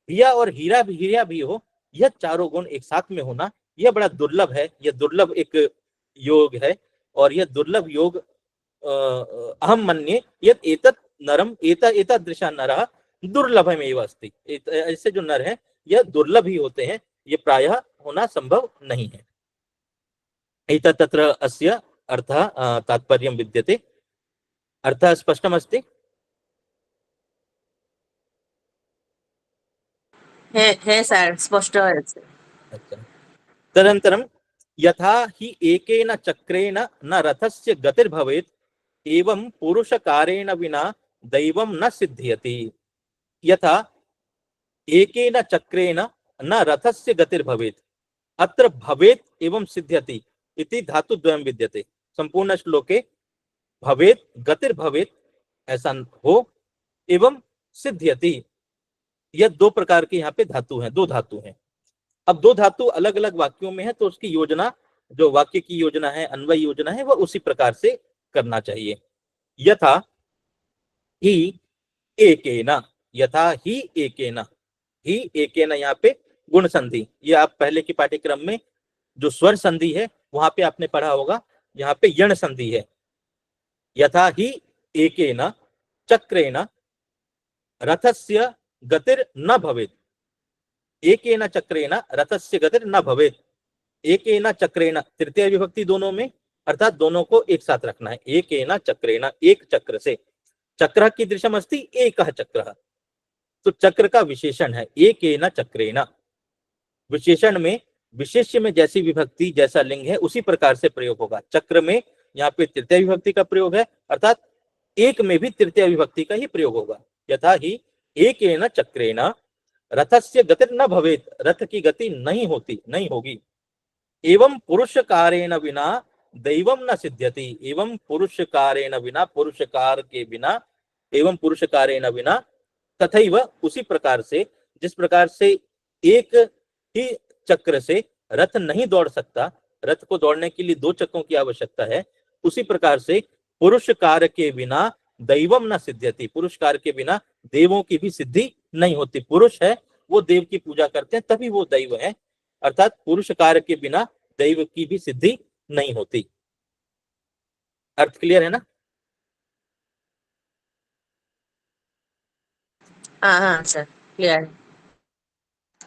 भिया और हिर्या भी हो, यह चारों गुण एक साथ में होना यह बड़ा दुर्लभ है। यह दुर्लभ एक योग है, और यह दुर्लभ योग अहम मन्ये यत् एतत् नरम एतादृशा नरः दुर्लभमेव अस्ति। ऐसे जो नर हैं यह दुर्लभ ही होते हैं, ये प्रायः होना संभव नहीं है। एतत् तत्र अस्य अर्थः तात्पर्यं विद्यते। अर्थः स्पष्टमस्ति? है सर, स्पष्ट আছে। अच्छा। तदनन्तरं यथा हि एकेन चक्रेण न रथस्य गतिर्भवेत् एवं पुरुषकारेण विना दैवं न सिद्ध्यति। यथा एकेन चक्रेण न रथस्य गतिर्भवेत्, अत्र भवेत् एवं सिद्ध्यति इति धातुद्वयं विद्यते। संपूर्ण श्लोके भवेत् गतिर्भवेत् ऐसा हो, एवं सिद्ध्यति यह दो प्रकार के यहाँ पे धातु हैं, दो धातु हैं। अब दो धातु अलग अलग वाक्यों में है तो उसकी योजना, जो वाक्य की योजना है, अन्वय योजना है, वह उसी प्रकार से करना चाहिए। यथा ही एकेन, यथा ही एकेन, ही एकेन यहाँ पे गुण संधि, ये आप पहले के पाठ्यक्रम में जो स्वर संधि है वहां पे आपने पढ़ा होगा, यहाँ पे यण संधि है। यथा ही एकेन चक्रेण रथस्य गतिर न भवेत्, एकेन चक्रेण रथस्य गतिर न भवेत्, एकेन चक्रेण तृतीय विभक्ति दोनों में, अर्थात दोनों को एक साथ रखना है। एकेन चक्रेण, एक चक्र से, चक्र की दृश्यम अस्ति एकः चक्रः, तो चक्र का विशेषण है एकेन चक्रेण। विशेषण में विशेष्य में जैसी विभक्ति जैसा लिंग है उसी प्रकार से प्रयोग होगा। चक्र में यहाँ पे तृतीय विभक्ति का प्रयोग है, अर्थात एक में भी तृतीय विभक्ति का ही प्रयोग होगा। यथा ही एकेन चक्रेण रथस्य गतिर न भवेत्, रथ की गति नहीं होती, नहीं होगी। एवं पुरुषकारेण विना दैवम न सिद्ध्यति, एवं पुरुषकारेण विना, पुरुषकार के बिना, एवं पुरुषकारेण बिना, तथैव उसी प्रकार से, जिस प्रकार से एक ही चक्र से रथ नहीं दौड़ सकता, रथ को दौड़ने के लिए दो चक्रों की आवश्यकता है, उसी प्रकार से पुरुषकार के बिना दैवम न सिद्ध्यति, पुरुषकार के बिना देवों की भी सिद्धि नहीं होती। पुरुष है वो देव की पूजा करते हैं तभी वो दैव है, अर्थात पुरुषकार के बिना दैव की भी सिद्धि नहीं होती। अर्थ क्लियर है ना? हाँ सर, क्लियर।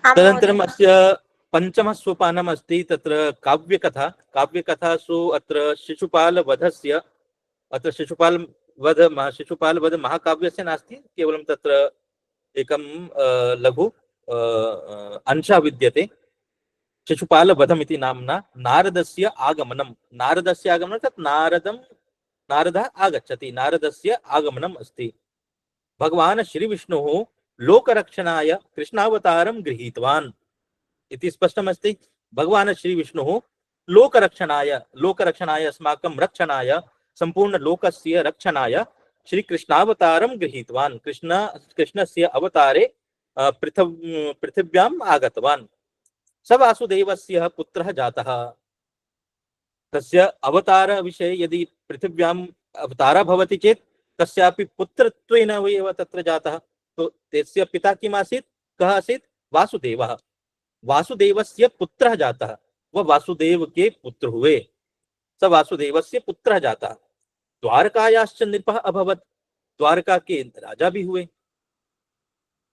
तदनन्तरम् अस्य पंचमः सोपानम् अस्ति, तत्र काव्यकथा। काव्यकथासु अत्र शिशुपालवधस्य, अत्र शिशुपालवध महाकाव्यस्य नास्ति, केवलं तत्र एकं लघु अंशः विद्यते। शिशुपालवधमिति नाम्ना नारदस्य आगमनं, नारदस्य आगमनं तत् नारदः आगच्छति, नारदस्य आगमनम् अस्ति। भगवान् श्रीविष्णुः लोकरक्षणाय कृष्णावतारं गृहीतवान् इति स्पष्टमस्ति। भगवान् श्रीविष्णुः लोकरक्षणाय, लोकरक्षणाय अस्माकं रक्षणाय, संपूर्ण लोकस्य रक्षणाय श्रीकृष्णावतारं गृहीतवान्, कृष्णस्य अवतारे पृथिव्याम् आगतवान्। स वासुदेवस्य पुत्रः जातः, तस्य अवतार विषये यदि पृथिव्याम् अवतारः भवति चेत् कस्यापि पुत्रत्वेन एव तत्र जातः, तो तस्य पिता किम् आसीत्, कः आसीत्? वासुदेवः। वासुदेवस्य पुत्रः जातः, वह वासुदेव के पुत्र हुए, स वासुदेवस्य पुत्रः जातः। द्वारकायाश्च नृपः अभवत्, द्वारका के राजा भी हुए।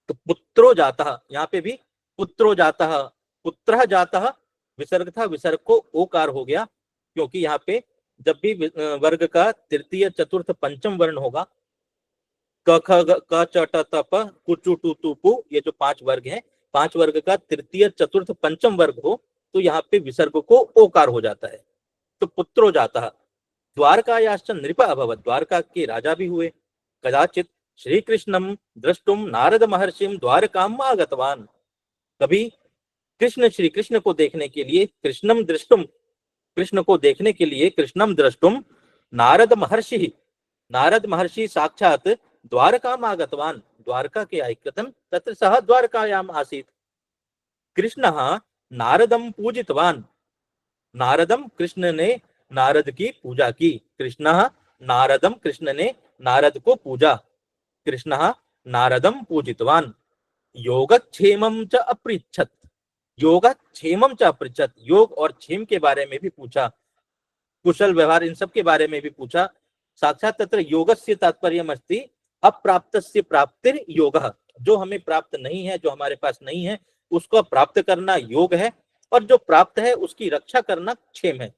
तो पुत्रो जातः, यहाँ पे भी पुत्रो जातः, पुत्रः जातः विसर्ग था, विसर्ग को ओकार हो गया, क्योंकि यहाँ पे जब भी वर्ग का तृतीय चतुर्थ पंचम वर्ण होगा, क ख क च ट त प कु चु टु तु पु, ये जो पांच वर्ग हैं, पांच वर्ग का तृतीय चतुर्थ पंचम वर्ग हो तो यहाँ पे विसर्ग को ओकार हो जाता है। तो पुत्रो जातः। द्वारकायाश्च नृप अभवत्, द्वारका के राजा भी हुए। कदाचित श्री कृष्णम द्रष्टुम नारद महर्षिम द्वारकाम आगतवान, कभी कृष्ण, श्री कृष्ण को देखने के लिए, कृष्णम दृष्टुम, कृष्ण को देखने के लिए, कृष्णम द्रष्टुम नारद महर्षि, नारद महर्षि साक्षात द्वारकाम आगतवान, द्वारका के आए। कथम? तत्र सह द्वारकायाम आसीत्। कृष्णः नारदम पूजितवान, नारदम, कृष्ण ने नारद की पूजा की। कृष्णः नारदम, कृष्ण ने नारद को पूजा। कृष्णः नारदम पूजितवान। योगक्षेमं च अपृच्छत्, योगक्षेमं च अपृच्छत्, योग और क्षेम के बारे में भी पूछा, कुशल व्यवहार इन सब के बारे में भी पूछा। साक्षात तत्र योगस्य तात्पर्यम् अस्ति अप्राप्तस्य प्राप्तिर योगः, जो हमें प्राप्त नहीं है, जो हमारे पास नहीं है, उसको प्राप्त करना योग है, और जो प्राप्त है उसकी रक्षा करना क्षेम है।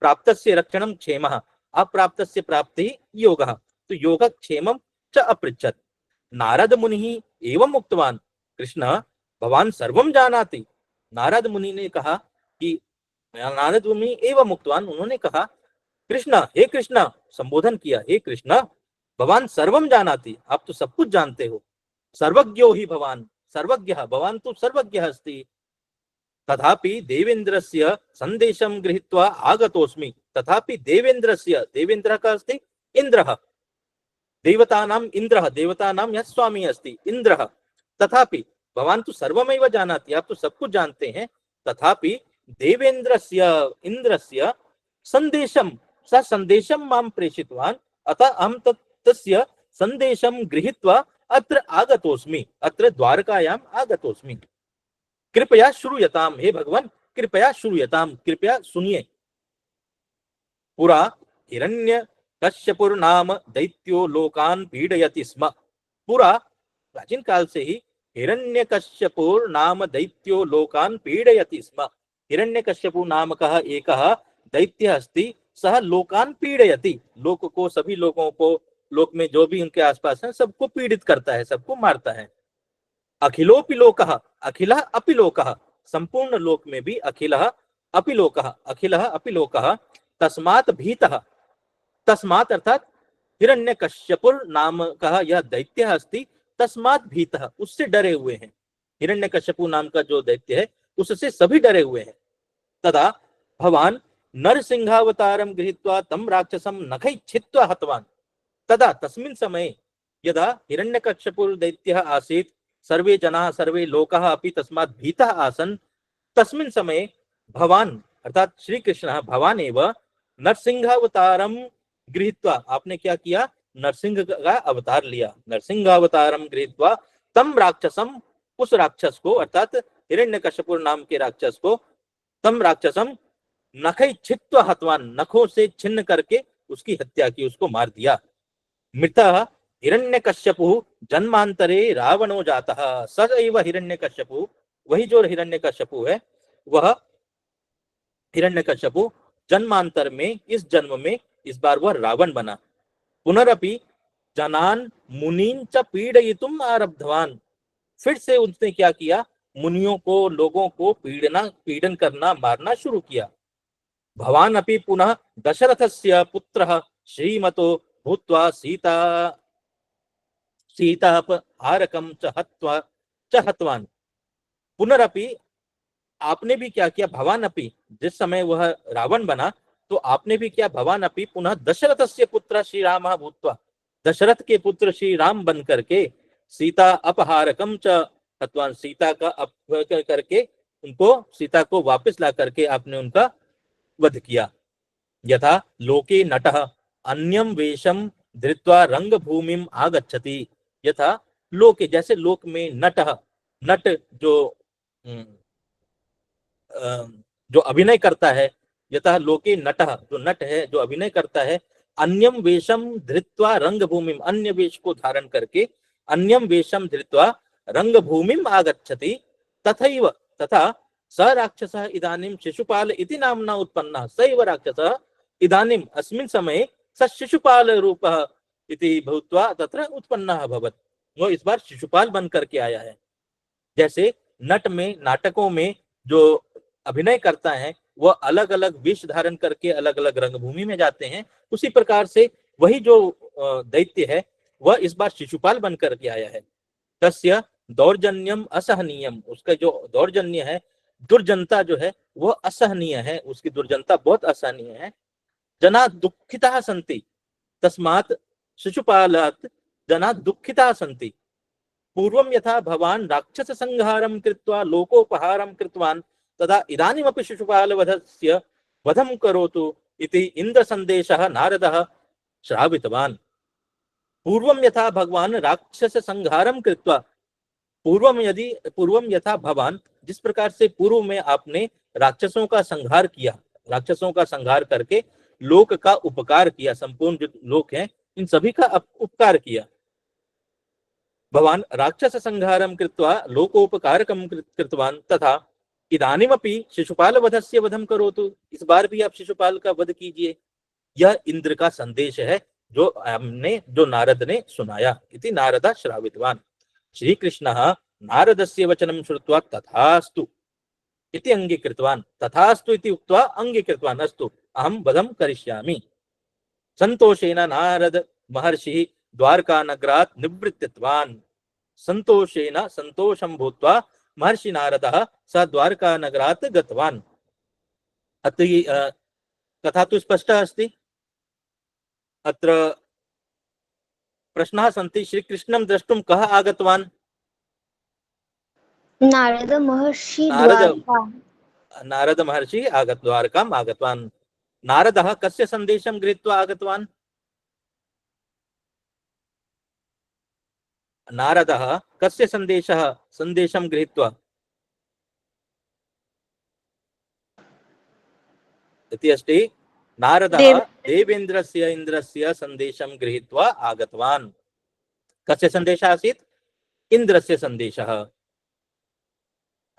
प्राप्तस्य रक्षणं क्षेमः, अप्राप्तस्य प्राप्तिः योगः। तो योगक्षेमं च अपृच्छत्। नारद मुनिः एवं उक्तवान्, कृष्ण भवान सर्वं जानाति। नारद मुनि ने कहा कि, नारद मुनि एवं उक्तवान, उन्होंने कहा कृष्ण, हे कृष्ण, संबोधन किया, हे कृष्ण भवान सर्वं जानाति, आप तो सब कुछ जानते हो। सर्वज्ञो ही भवान, सर्वज्ञः, भवान तो सर्वज्ञः अस्ति। तथापि देवेन्द्रस्य संदेशं गृहीत्वा आगतोस्मि, तथापि देवेन्द्रस्य, देवेन्द्रः का अस्ति इन्द्रः, देवतानां इन्द्रः, देवतानां यः स्वामी अस्ति इन्द्रः। तथापि भवान तो सर्वमेव जानाति, आप तो सब कुछ जानते हैं। तथापि देवेन्द्रस्य इंद्रस्य संदेशम स संदेशम मां प्रेषितवान्, अतः अहं तस्य संदेशम गृहीत्वा अत्र आगतोस्मि, अत्र द्वारकायाम आगतोस्मि। कृपया श्रूयताम, हे भगवान कृपया श्रूयताम, कृपया सुनिए। पुरा हिरण्यकश्यपुर नाम दैत्यो लोकान पीडयति स्म। पुरा प्राचीन काल से ही हिरण्यकश्यपुर नाम दैत्यो लोकान पीडयति स्म। हिरण्यकश्यपु नामकः एकः दैत्यः अस्ति, सः लोकान पीडयति, लोक को, सभी लोगों को, लोक में जो भी उनके आसपास है सबको पीड़ित करता है, सबको मारता है। अखिलोपि लोकः, अखिलः अपि लोकः, संपूर्ण लोक में भी अखिलः अपि लोकः, अखिलः अपि लोकः तस्मात् भीतः, तस्मात् अर्थात हिरण्यकश्यपुर नाम का यह दैत्य अस्ति, तस्मात् भीतः, उससे डरे हुए हैं। हिरण्यकश्यपु नाम का जो दैत्य है उससे सभी डरे हुए हैं। तदा भवान नरसिंहावतारम गृहीत्वा तम राक्षसम नखैः छित्त्वा हतवान्। तदा तस्मिन् समये यदा हिरण्यकश्यपुर दैत्यः आसीत्, सर्वे जनाः सर्वे लोकाः अपि तस्मात् भीताः आसन्, तस्मिन् समये भवान अर्थात श्री कृष्णः भवान एव नरसिंहावतारम गृहीत्वा, आपने क्या किया, नरसिंह का अवतार लिया। नरसिंहावतारम गृहीत्वा तम राक्षसम, उस राक्षस को अर्थात हिरण्यकश्यपुर नाम के राक्षस को, तम राक्षसम नखै छित्त्वा हतवान, नखों से छिन्न करके उसकी हत्या की, उसको मार दिया। मृतः हिरण्यकश्यपु जन्मांतरे रावणो जातः, स एव हिरण्यकश्यपु, वही जो हिरण्यकश्यपु है वह हिरण्यकश्यपु जन्मांतर में, इस जन्म में इस बार वह रावण बना। पुनरपि जनान मुनीन च पीड़यितुम आरब्धवान, फिर से उसने क्या किया, मुनियों को, लोगों को पीड़न करना, मारना शुरू किया। भवान अपि पुनः दशरथस्य पुत्रः श्रीमतो भूत्वा सीतापहारकं च हतवान्। पुनरपि आपने भी क्या किया, भवान अपि, जिस समय वह रावण बना तो आपने भी क्या, भवान अपि पुनः दशरथस्य पुत्र श्री रामः भूत्वा, दशरथ के पुत्र श्री राम बन करके सीता अपहारकम च हतवान्, सीता का अपहरण करके उनको, सीता को वापस ला करके आपने उनका वध किया। यथा लोके नटः अन्यम वेशम धृत्वा रंगभूमिम आगच्छति, यथा लोके, जैसे लोक में नटः, नट जो अभिनय करता है, यथा लोके नटः, जो नट है, जो अभिनय करता है, अन्यम वेशम धृत्वा रंगभूमिम, अन्य वेश को धारण करके, अन्यम वेशम धृत्वा रंगभूमिम आगच्छति, तथैव, तथा स राक्षसः इदानीं शिशुपाल इति नाम्ना उत्पन्नः, स एव राक्षसः इदानीं अस्मिन् समये स शिशुपाल रूपः इति भूत्वा तत्र उत्पन्नः अभवत्, वो इस बार शिशुपाल बन करके आया है। जैसे नट में, नाटकों में जो अभिनय करता है वह अलग अलग वेश धारण करके अलग अलग रंगभूमि में जाते हैं, उसी प्रकार से वही जो दैत्य है वह इस बार शिशुपाल बन करके आया है। तस्य दौर्जन्यम असहनीयम, उसका जो दौर्जन्य है, दुर्जनता जो है वह असहनीय है, उसकी दुर्जनता बहुत असहनीय है। जना दुखिताः सन्ति, तस्मात् शिशुपालात् जना दुखिताः सन्ति। पूर्वं यथा भवान राक्षस संहारं कृत्वा लोकोपहारं कृतवान्, तदा इदानीमपि शिशुपालवधस्य वधं करोतु इति इंद्र संदेशः नारदः श्रावितवान्। पूर्वं यथा भगवान राक्षस संहारं कृत्वा, पूर्वम यथा भवान, जिस प्रकार से पूर्व में आपने राक्षसों का संहार किया, राक्षसों का संहार करके लोक का उपकार किया, संपूर्ण जो लोक हैं इन सभी का उपकार किया। भवान राक्षस संहारं कृत्वा लोकोपकारकं कृतवान्, तथा इदानीमपि शिशुपाल वधस्य वधं करोतु, इस बार भी आप शिशुपाल का वध कीजिए। यह इंद्र का संदेश है जो नारद ने सुनाया। इति नारद श्रावितवान्। श्री कृष्णः नारदस्य वचनं श्रुत्वा तथास्तु इति अंगीकृतवान्, तथास्तु इति उक्त्वा अंगीकृतवान्, अस्तु अहं वधं करिष्यामि। संतोषेण नारद महर्षिः द्वारका नगरात् निवृत्तवान्। संतोषेण, संतोषं भूत्वा महर्षि नारदः स द्वारका नगरात् गतवान्। अत्र कथा तु स्पष्टा अस्ति। अत्र प्रश्नाः सन्ति, श्रीकृष्णं द्रष्टुं कः आगतवान्? नारद महर्षि नारद द्वारका नारद महर्षि द्वारकाम् आगतवान्। नारदः कस्य सन्देशं गृहीत्वा आगतवान्? नारदः कस्य सन्देशं गृहीत्वा इति अस्ति। नारदः देव देवेन्द्रस्य इन्द्रस्य सन्देशं गृहीत्वा आगतवान्। कस्य सन्देशः आसीत्? इन्द्रस्य सन्देशः।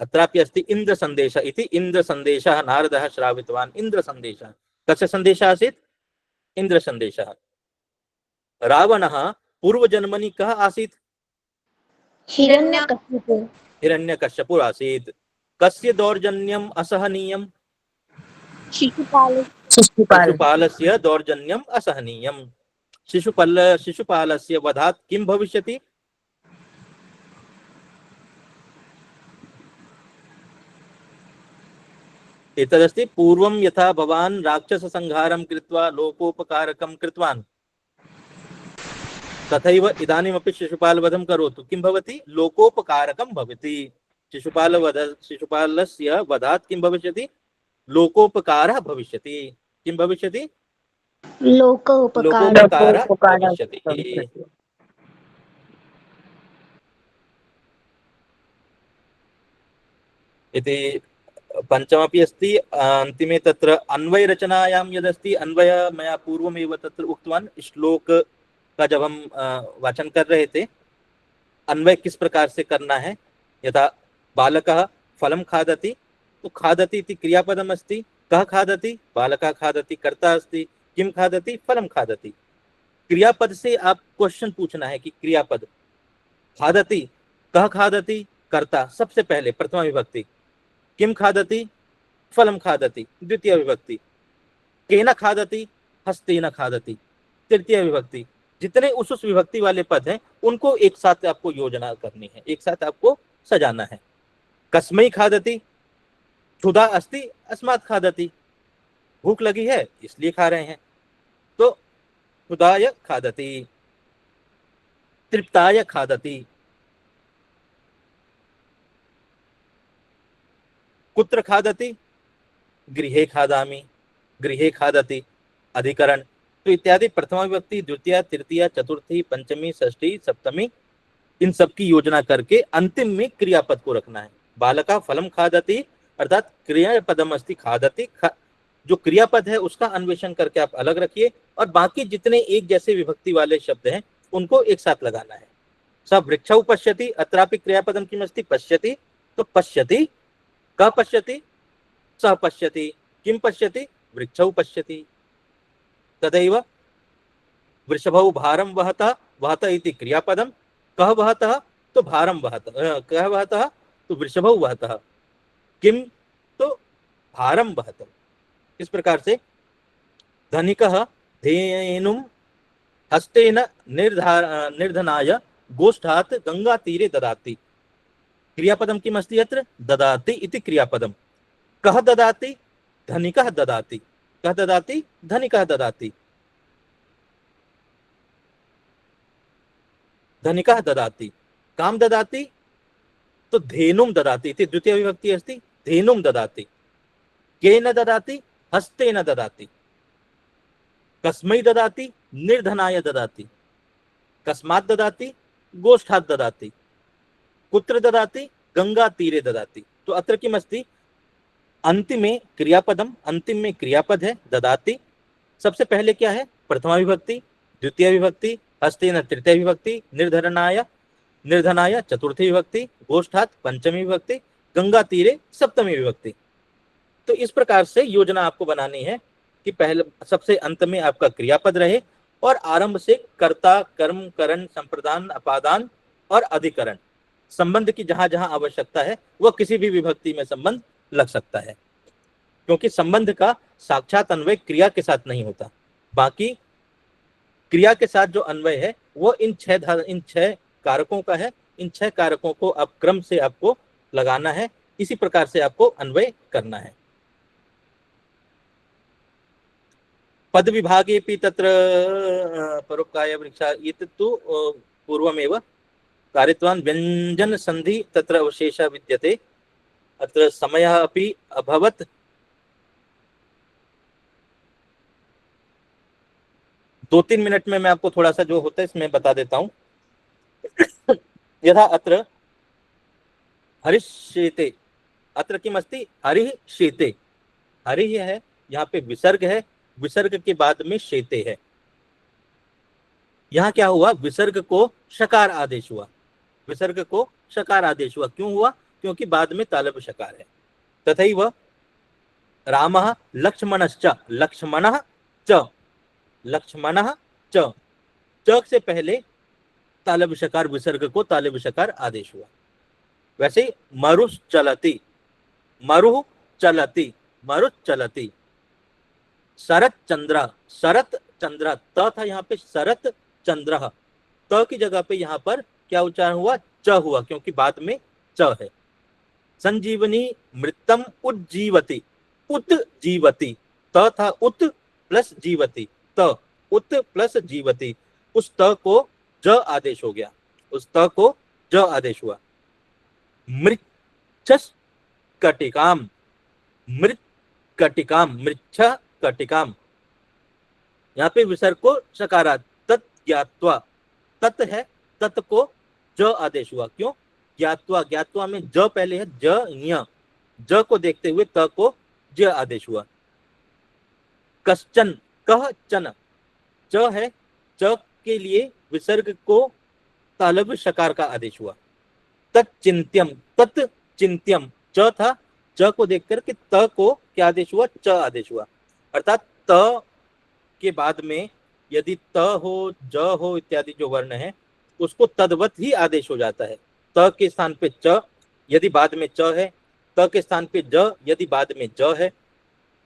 अत्रापि अस्ति इन्द्रसन्देशः इति। इन्द्रसन्देशः नारदः श्रावितवान्। इन्द्रसन्देशः कस्य सन्देशः आसीत्? इन्द्रसन्देशः। रावणः पूर्वजन्मनि कः आसीत्? हिरण्यकशिपु हिरण्यकश्यपुः आसीत्। कस्य दौर्जन्यम् असहनीयम्? शिशुपाल शिशुपाल शिशुपालस्य दौर्जन्यम् असहनीयम्। शिशुपालस्य वधात् किं भविष्यति? एतदस्ति पूर्वं यथा भवान् राक्षससंहारं कृत्वा लोकोपकारकं कृतवान्, तथैव इदानीमपि शिशुपालवधं करोतु। किं भवति? लोकोपकारकं भवति। शिशुपालस्य वधात् किं भविष्यति? लोकोपकारः भविष्यति। किं भविष्यति? लोकोपकार लोकोपकारः भविष्यति। इति पञ्चमपि अस्ति। अन्तिमे तत्र अन्वयरचनायां यदस्ति, अन्वय मया पूर्वमेव तत्र उक्तवान्। श्लोक का जब हम वाचन कर रहे थे, अन्वय किस प्रकार से करना है। यथा बालकः फलं खादति, तो खादति इति क्रियापदम् अस्ति। कः खादति? बालकः खादति। कर्ता अस्ति। किं खादति? फलं खादति। क्रियापद से आप क्वेश्चन पूछना है कि क्रियापद खादति, कः खादति? कर्ता सबसे पहले प्रथमा विभक्ति। किम खादति? फलं खादति द्वितीय विभक्ति। केन खादति? हस्तेन खादति तृतीय विभक्ति। जितने उस विभक्ति वाले पद हैं उनको एक साथ आपको योजना करनी है, एक साथ आपको सजाना है। कस्मै खादति? क्षुधा अस्ति अस्मात् खादति। भूख लगी है इसलिए खा रहे हैं, तो क्षुधाय खादति। तृप्ताय खादति। कुत्र खादति? गृहे खादामि। गृहे खादति अधिकरण। तो इत्यादि प्रथमा विभक्ति, द्वितीय, तृतीय, चतुर्थी, पंचमी, षष्ठी, सप्तमी, इन सब की योजना करके अंतिम में क्रियापद को रखना है। बालका फलम खादति अर्थात क्रियापदम अस्ति खादति। जो क्रियापद है उसका अन्वेषण करके आप अलग रखिए और बाकी जितने एक जैसे विभक्ति वाले शब्द हैं उनको एक साथ लगाना है। स वृक्षौ पश्यति, अत्रापि क्रियापदम किमस्ति? पश्यति। तो पश्यति, कः पश्यति? सः पश्यति। किं पश्यति? वृक्षौ पश्यति। तदैव वृषभौ भारं वहतः, वहतः इति क्रियापदम। कः वहतः? तो भारं वहतः। कः वहतः? तो वृषभौ वहतः। किम? तो भारं वहतः। इस प्रकार से धनिकः धेनुं हस्तेन निर्धनाय गोष्ठात् गंगातीरे ददाति। क्रियापदम किम अस्ति अत्र? ददाति इति क्रियापदम। कः ददाति? धनिकः ददाति। कः ददाति? धनिकः ददाति। धनिकः ददाति। काम ददाति? तो धेनुं ददाति इति द्वितीय विभक्ति अस्ति। धेनुं ददाति। केन ददाति? हस्तेन ददाति। कस्मै ददाति? निर्धनाय ददाति। कस्मात् ददाति? गोष्ठात् ददाति। कुत्र ददाति? गंगा तीरे ददाति। तो अत्र किम अस्ति? अंतिमे क्रियापदम, अंतिम में क्रियापद है ददाति। सबसे पहले क्या है? प्रथमा विभक्ति, द्वितीय विभक्ति, हस्तेन तृतीय विभक्ति, निर्धनाय चतुर्थी विभक्ति, गोष्ठात् पंचमी विभक्ति, गंगा तीरे सप्तमी विभक्ति। तो इस प्रकार से योजना आपको बनानी है कि पहले सबसे अंत में आपका क्रियापद रहे और आरंभ से कर्ता, कर्म, करण, संप्रदान, अपादान और अधिकरण, संबंध की जहां जहां आवश्यकता है वह किसी भी विभक्ति में संबंध लग सकता है, क्योंकि संबंध का साक्षात अन्वय क्रिया के साथ नहीं होता। बाकी क्रिया के साथ जो अन्वय है वो इन छह कारकों का है। इन 6 कारकों को अब क्रम से आपको लगाना है, इसी प्रकार से आपको अन्वय करना है। पद विभागे तत्र परोपकाय वृक्षा एतत्तु पूर्वमेव कारितवान् व्यञ्जन संधि तत्र अवशेषः विद्यते। अत्र समयः अपि अभवत्। दो तीन मिनट में मैं आपको थोड़ा सा जो होता है इसमें बता देता हूं। यथा अत्र हरिष्येते, अत्र किम अस्ति? हरिः शेते। हरिः है, यहाँ पे विसर्ग है, विसर्ग के बाद में शेते है। यहाँ क्या हुआ? विसर्ग को शकार आदेश हुआ। विसर्ग को शकार आदेश हुआ। क्यों हुआ? क्योंकि बाद में तालव्य शकार है। तथैव रामः लक्ष्मणश्च, लक्ष्मणः च, लक्ष्मणः च, च से पहले तालव्य शकार, विसर्ग को तालव्य शकार आदेश हुआ। वैसे ही मरुश्चलति, मरुः चलति, मरुश्चलति। शरत चंद्र, शरत चंद्र, त था यहाँ पे शरत चंद्र, त की जगह पे यहाँ पर क्या उच्चारण हुआ? च हुआ, क्योंकि बाद में च है। संजीवनी मृतम उज्जीवति, उत जीवति, त था उत प्लस जीवति, त उत प्लस जीवति। उस त को ज आदेश हो गया, उस त को ज आदेश हुआ। मृच्छस कटिकाम, मृत कटिकाम, मृच्छ कटिकाम। यहाँ पे विसर्ग को सकारा, तत् ज्ञात्वा, तत् है, तत् को ज आदेश हुआ। क्यों? ज्ञात्वा, ज्ञात्वा में ज पहले है, ज ञ, ज को देखते हुए त को ज आदेश हुआ। कश्चन, कह चन, च है, च के लिए विसर्ग को तालव्य शकार का आदेश हुआ। तच्चिंत्यम, तत् चिंत्यम, च था, च को देख करके त को क्या आदेश हुआ? च आदेश हुआ। अर्थात त के बाद में यदि त हो, ज हो इत्यादि जो वर्ण है उसको तद्वत ही आदेश हो जाता है। त के स्थान पे च यदि बाद में च है, त के स्थान पे ज यदि बाद में ज है,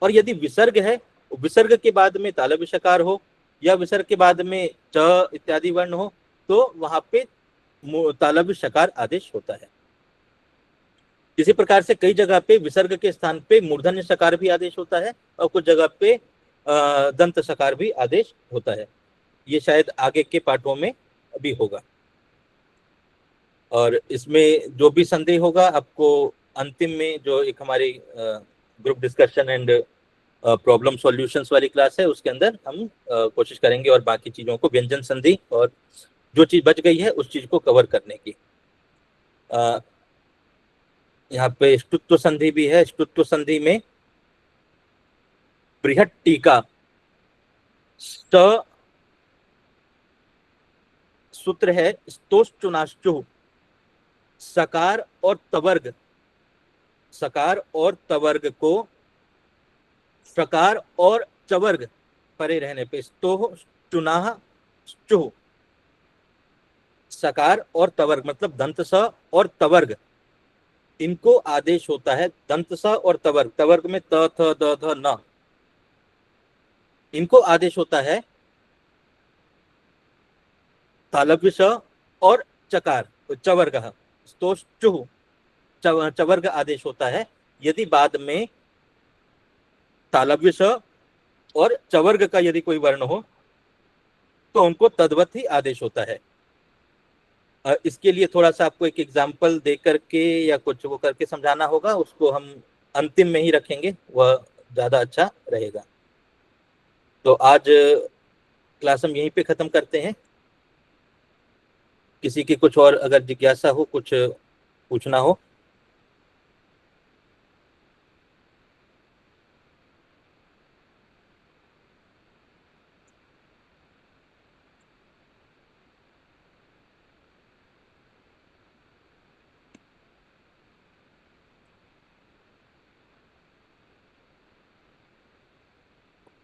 और यदि विसर्ग है, विसर्ग के बाद में तालव्य शकार हो या विसर्ग के बाद में च इत्यादि वर्ण हो, तो वहां पे तालव्य शकार आदेश होता है। इसी प्रकार से कई जगह पे विसर्ग के स्थान पे मूर्धन्य शकार भी आदेश होता है और कुछ जगह पे दंत शकार भी आदेश होता है। ये शायद आगे के पाठों में अभी होगा। और इसमें जो भी संदेह होगा आपको अंतिम में जो एक हमारी group discussion and problem solutions वाली क्लास है उसके अंदर हम कोशिश करेंगे और बाकी चीज़ों को, व्यंजन संधि और जो चीज़ बच गई है उस चीज़ को कवर करने की। यहाँ पे ष्टुत्व संधि भी है। ष्टुत्व संधि में बृहत टीका, स्ट सूत्र है स्तोश्चुनाश्चु, सकार और तवर्ग, सकार और तवर्ग को सकार और चवर्ग परे रहने पे स्तो चुनाह चुह, सकार और तवर्ग मतलब दंत स और तवर्ग, इनको आदेश होता है। दंत स और तवर्ग, तवर्ग में त थ द ध न, इनको आदेश होता है तालव्य स और चकार, चवर्ग, स्तोश्चुः चवर्ग आदेश होता है। यदि बाद में तालव्य स और चवर्ग का यदि कोई वर्ण हो तो उनको तद्वत ही आदेश होता है। इसके लिए थोड़ा सा आपको एक एग्जाम्पल दे करके या कुछ वो करके समझाना होगा, उसको हम अंतिम में ही रखेंगे, वह ज़्यादा अच्छा रहेगा। तो आज क्लास हम यहीं पे ख़त्म करते हैं। किसी की कुछ और अगर जिज्ञासा हो, कुछ पूछना हो।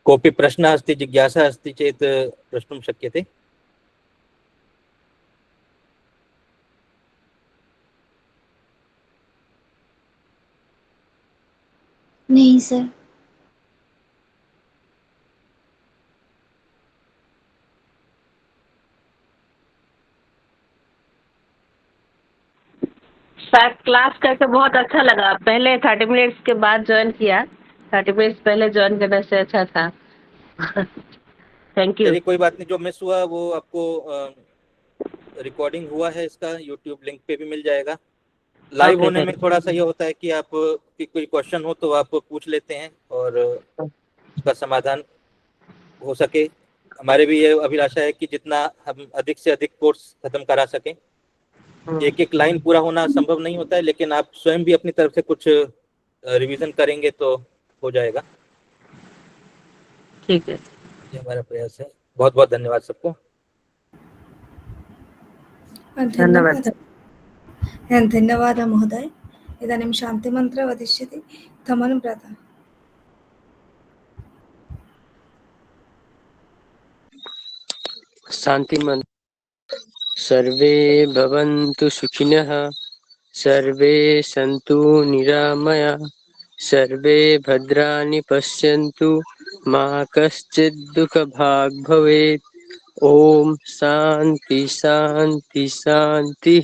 कोऽपि प्रश्नः अस्ति, जिज्ञासा अस्ति चेत् प्रष्टुं शक्यते। नहीं सर। सर क्लास करके बहुत अच्छा लगा। पहले 30 मिनट्स के बाद ज्वाइन किया, 30 मिनट्स पहले ज्वाइन करने से अच्छा था। Thank you. चलिए कोई बात नहीं, जो मिस हुआ वो आपको रिकॉर्डिंग हुआ है इसका, यूट्यूब लिंक पे भी मिल जाएगा। लाइव Okay, होने में sir. थोड़ा सा ये होता है कि आप कि कोई क्वेश्चन हो तो आप पूछ लेते हैं और उसका समाधान हो सके। हमारे भी ये अभिलाषा है कि जितना हम अधिक से अधिक कोर्स खत्म करा सकें। एक एक लाइन पूरा होना संभव नहीं होता है, लेकिन आप स्वयं भी अपनी तरफ से कुछ रिवीजन करेंगे तो हो जाएगा। ठीक है। ये हमारा प्रयास है। बहुत बहुत धन्यवाद सबको। धन्यवादः धन्यवादः महोदय। इदानीं शान्तिमन्त्रः वदिष्यति तमन् भ्राता। शांति मंत्र। सर्वे भवन्तु सुखिनः, सर्वे सन्तु निरामया, सर्वे भद्राणि पश्यन्तु, मा कश्चित् दुःखभाग् भवेत्। ओम शांति शांति शांति।